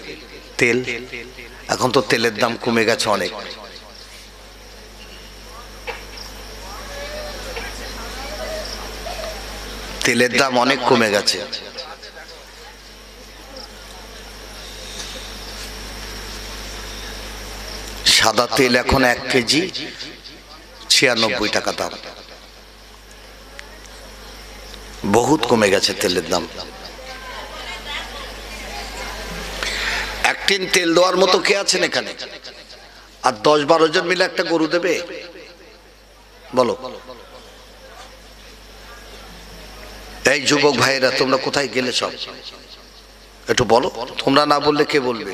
তেল এখন তো তেলের দাম কমে গেছে অনেক। তেলের দাম অনেক কমে গেছে। সাদা তেল এখন 1 কেজি 96 টাকা দাম, বহুত কমে গেছে তেলের দাম। 1 টিন তেল দেওয়ার মতো কে আছেন এখানে? আর 10-12 জন মিলে একটা গরু দেবে? বলো। এই যুবক ভাইয়েরা তোমরা কোথায় গেলে সব? একটু বলো, তোমরা না বললে কে বলবে?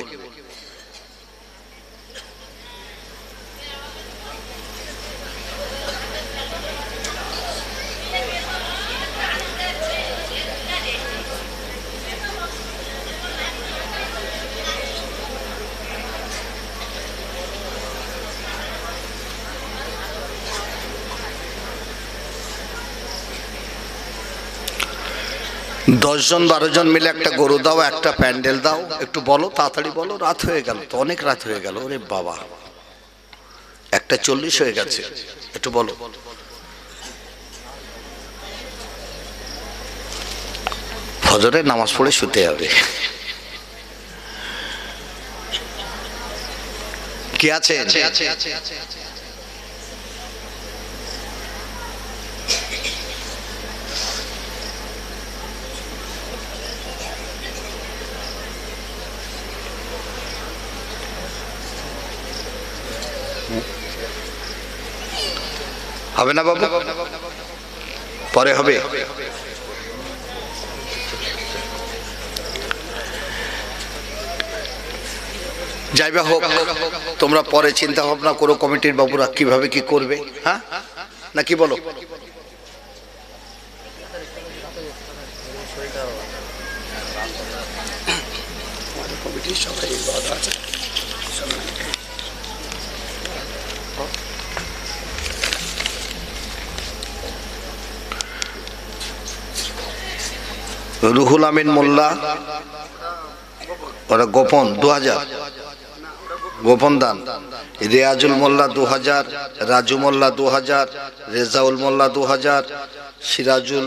দশ জন 12 জন মিলে একটা গরু দাও, একটা প্যান্ডেল দাও, একটু বলো, তাড়াতাড়ি বলো, রাত হয়ে গেল তো, অনেক রাত হয়ে গেল। ওরে বাবা, 1:40 হয়ে গেছে, একটু বলো। ফজরের নামাজ পড়ে শুতে হবে। কি আছে? হবে না বাবু? পরে হবে। যাই বা হোক, তোমরা পরে চিন্তা ভাবনা করো কমিটির বাবুরা কিভাবে কি করবে, হ্যাঁ না কি বলো? রুহুল আমিন মোল্লা, ওরা গোপন 2000 গোপন দান। রিয়াজুল মোল্লা 2000, রাজু মোল্লা 2000, রেজাউল মোল্লা 2000, সিরাজুল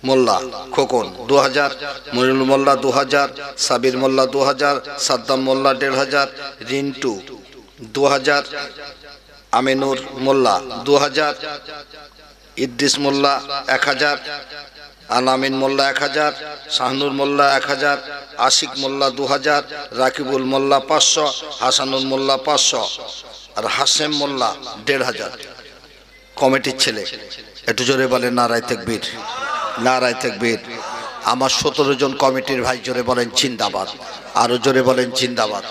মোল্লা খোকন 2000, মনিরুল মোল্লা 2000, সাবির মোল্লা 2000, সাদ্দাম মোল্লা 1500, রিন্টু 2000, আমিনুর মোল্লা 2000, ইদ্রিস মোল্লা 1000, আলামিন মোল্লা 1000, শাহনুর মোল্লা 1000, আশিক মোল্লা 2000, রাকিবুল মোল্লা 500, হাসানুল মোল্লা 500 আর হাসেম মোল্লা 1500। কমিটির ছেলে একটু জোরে বলেন নারায়ে তাকবীর, নারায়ে তাকবীর। আমার 17 জন কমিটির ভাই জোরে বলেন জিন্দাবাদ, আরো জোরে বলেন জিন্দাবাদ।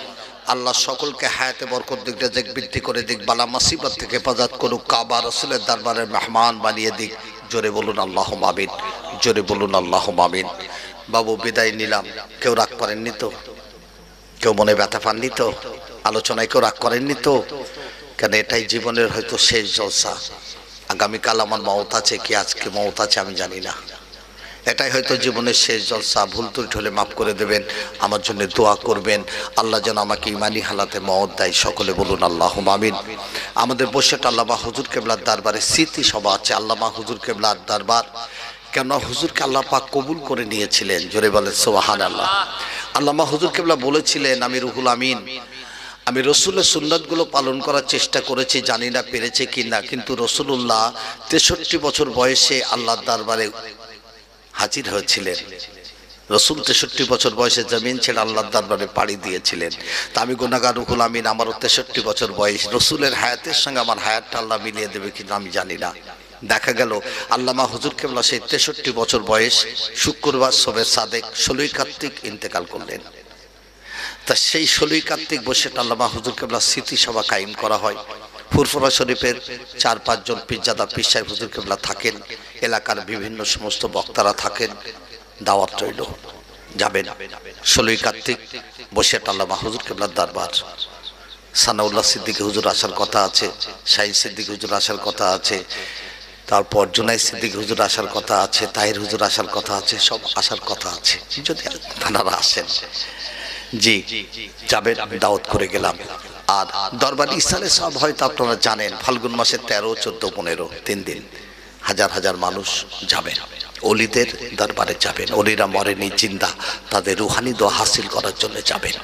আল্লাহ সকলকে হায়াতে বরকত দিক, রিজিক বৃদ্ধি করে দিক, বালা মুসিবত থেকে হেফাজত করুক, কাবা রাসূলের দরবারের মেহমান বানিয়ে দিক। জোরে বলুন আল্লাহুম্মা আমিন, জোরে বলুন আল্লাহুম্মা আমিন। বাবু বিদায় নিলাম, কেউ রাগ করেননি তো? কেউ মনে ব্যথা পাননি তো? আলোচনায় কেউ রাগ করেননি তো? কেন এটাই জীবনের হয়তো শেষ জলসা। আগামীকাল আমার মওত আছে কি আজকে মওত আছে আমি জানি না। এটাই হয়তো জীবনের শেষ জলসা। ভুল ত্রুটি হলে মাফ করে দেবেন, আমার জন্য দোয়া করবেন, আল্লাহ যেন আমাকে ইমানি হালাতে মওত দেয়। সকলে বলুন আল্লাহুম্মা আমিন। আমাদের বসেট আল্লামা হুজুর কেবলার দরবারে স্মৃতি সভা আছে। আল্লামা হুজুর কেবলার দরবার, কেন হুজুরকে আল্লাহ পাক কবুল করে নিয়েছিলেন। জোরে বলেন সুবহানাল্লাহ। আল্লামা হুজুর কেবলা বলেছিলেন, আমি রুহুল আমিন, আমি রসুলের সুন্নাতগুলো পালন করার চেষ্টা করেছি, জানি না পেরেছে কি না, কিন্তু রসুল্লাহ 63 বছর বয়সে আল্লাহর দরবারে হাজির হয়েছিলেন। রসুল 63 বছর বয়সে জমিন ছেড়ে আল্লাহর দরবারে পাড়ি দিয়েছিলেন। তা আমি গুনাহগার রুহুল আমিন, আমারও 63 বছর বয়স। রসুলের হায়াতের সঙ্গে আমার হায়াতটা আল্লাহ মিলিয়ে দেবে কিনা আমি জানি না। দেখা গেল আল্লামা হুজুর কেবলা সেই 63 বছর বয়স শুক্রবার শবে সাদেক 16 কার্তিক ইন্তেকাল করলেন। তা সেই 16 কার্তিক বসে আল্লামা হুজুর কেবলা স্মৃতি সভা কায়েম করা হয়। ফুরফুরা শরীফের 4-5 জন পীরজাদা পীর সাহেব হুজুর কেবলা থাকেন, এলাকার বিভিন্ন সমস্ত বক্তারা থাকেন। দাওয়াত রইল, যাবেন 16 কার্তিক বসে আল্লামা হুজুর কেবলার দরবার। সানাউল্লাহ সিদ্দিকী হুজুর আসার কথা আছে, শাহী সিদ্দিকী হুজুর আসার কথা আছে, তারপর জুনাইদ সিদ্দিকী হুজুর আসার কথা আছে, তাহির হুজুর আসার কথা আছে, সব আসার কথা আছে। যদি তারা আসেন জি যাবেন, আমি দাওয়াত করে গেলাম। আর দরবার ইসালে সব হয়তো আপনারা জানেন, ফাল্গুন মাসের 13, 14, 15 3 দিন হাজার হাজার মানুষ যাবেন, অলিদের দরবারে যাবেন। অলিরা মরেনি, জিন্দা, তাদের রুহানি দোয়া হাসিল করার জন্য যাবেন।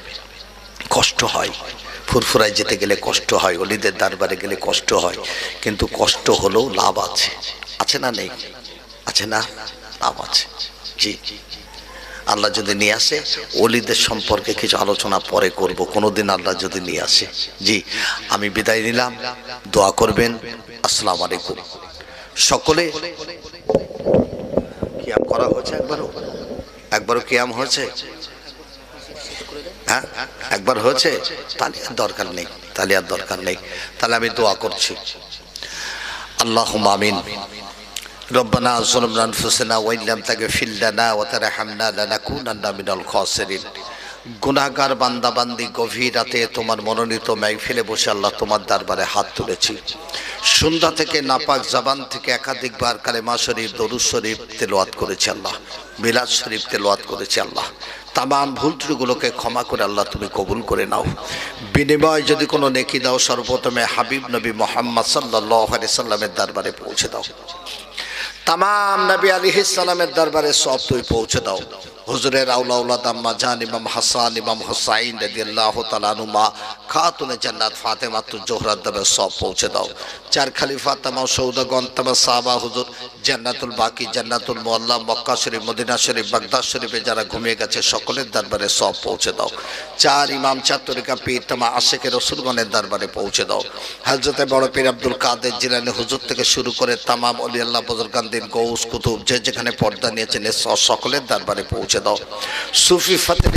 কষ্ট হয়, ফুরফুরায় যেতে গেলে কষ্ট হয়, অলিদের দরবারে গেলে কষ্ট হয়, কিন্তু কষ্ট হলেও লাভ আছে। আছে না নেই? আছে না? লাভ আছে। জি, আল্লাহ যদি নিয়ে আসে, ওলিদের সম্পর্কে কিছু আলোচনা পরে করব কোনোদিন, আল্লাহ যদি নিয়ে আসে। জি, আমি বিদায় নিলাম, দোয়া করবেন। আসসালামু আলাইকুম। সকলে কিয়াম করা হয়েছে? একবারও কিয়াম হয়েছে? হ্যাঁ, একবার হয়েছে? তাহলে আর দরকার নেই, তাহলে আর দরকার নেই। তাহলে আমি দোয়া করছি। আল্লাহুম্মা আমিন। রব্বানা যালামনা আনফুসানা ওয়া ইল্লাম তাগফির লানা ওয়া তারহামনা লানাকুনান্না মিনাল খাসিরিন। গুনাহগার বান্দা বান্দি গভীর রাতে তোমার মনোনীত মাহফিলে বসে আল্লাহ তোমার দরবারে হাত তুলেছি। সন্ধ্যা থেকে নাপাক জবান থেকে একাধিকবার কালেমা শরীফ, দরুদ শরীফ তেলাওয়াত করেছি আল্লাহ, মিলাদ শরীফ তেলাওয়াত করেছি আল্লাহ। তামাম ভুল ত্রুটিগুলোকে ক্ষমা করে আল্লাহ তুমি কবুল করে নাও। বিনিময় যদি কোনো নেকি দাও, সর্বপ্রথমে হাবিব নবী মুহাম্মদ সাল্লাল্লাহু আলাইহি সাল্লামের দরবারে পৌঁছে দাও। তামাম নবী আলাইহিস সালামের দরবারে সব তুই পৌঁছে দাও। হুজুরের আউলা আউলাদ আম্মা জান ইমাম হাসান, ইমাম হুসাইন রাদিয়াল্লাহু তাআলা আনহুমা, খাতুনে জান্নাত ফাতেমাতুজ জোহরার দরবারে সব পৌঁছে দাও। চার খলিফা, তামাম সৌদাগণ, তামাম সাহাবা হুজুর জান্নাতুল বাকি, জান্নাতুল মুআল্লা, মক্কা শরীফ, মদিনা শরীফ, বাগদাদ শরীফে যারা ঘুমিয়ে গেছে সকলের দরবারে সব পৌঁছে দাও। চার ইমাম, চার তরিকা পীর, তামাম আশিকে রাসূলগণের দরবারে পৌঁছে দাও। হযরতে বড় পীর আব্দুল কাদের জিলানী হুজুর থেকে শুরু করে তামাম ওলি আল্লাহ, বুজুর্গানদিন, গৌস কুতুব যে যেখানে পর্দা নিয়েছেন সকলের দরবারে পৌঁছে দাও। সুফি ফাতেহ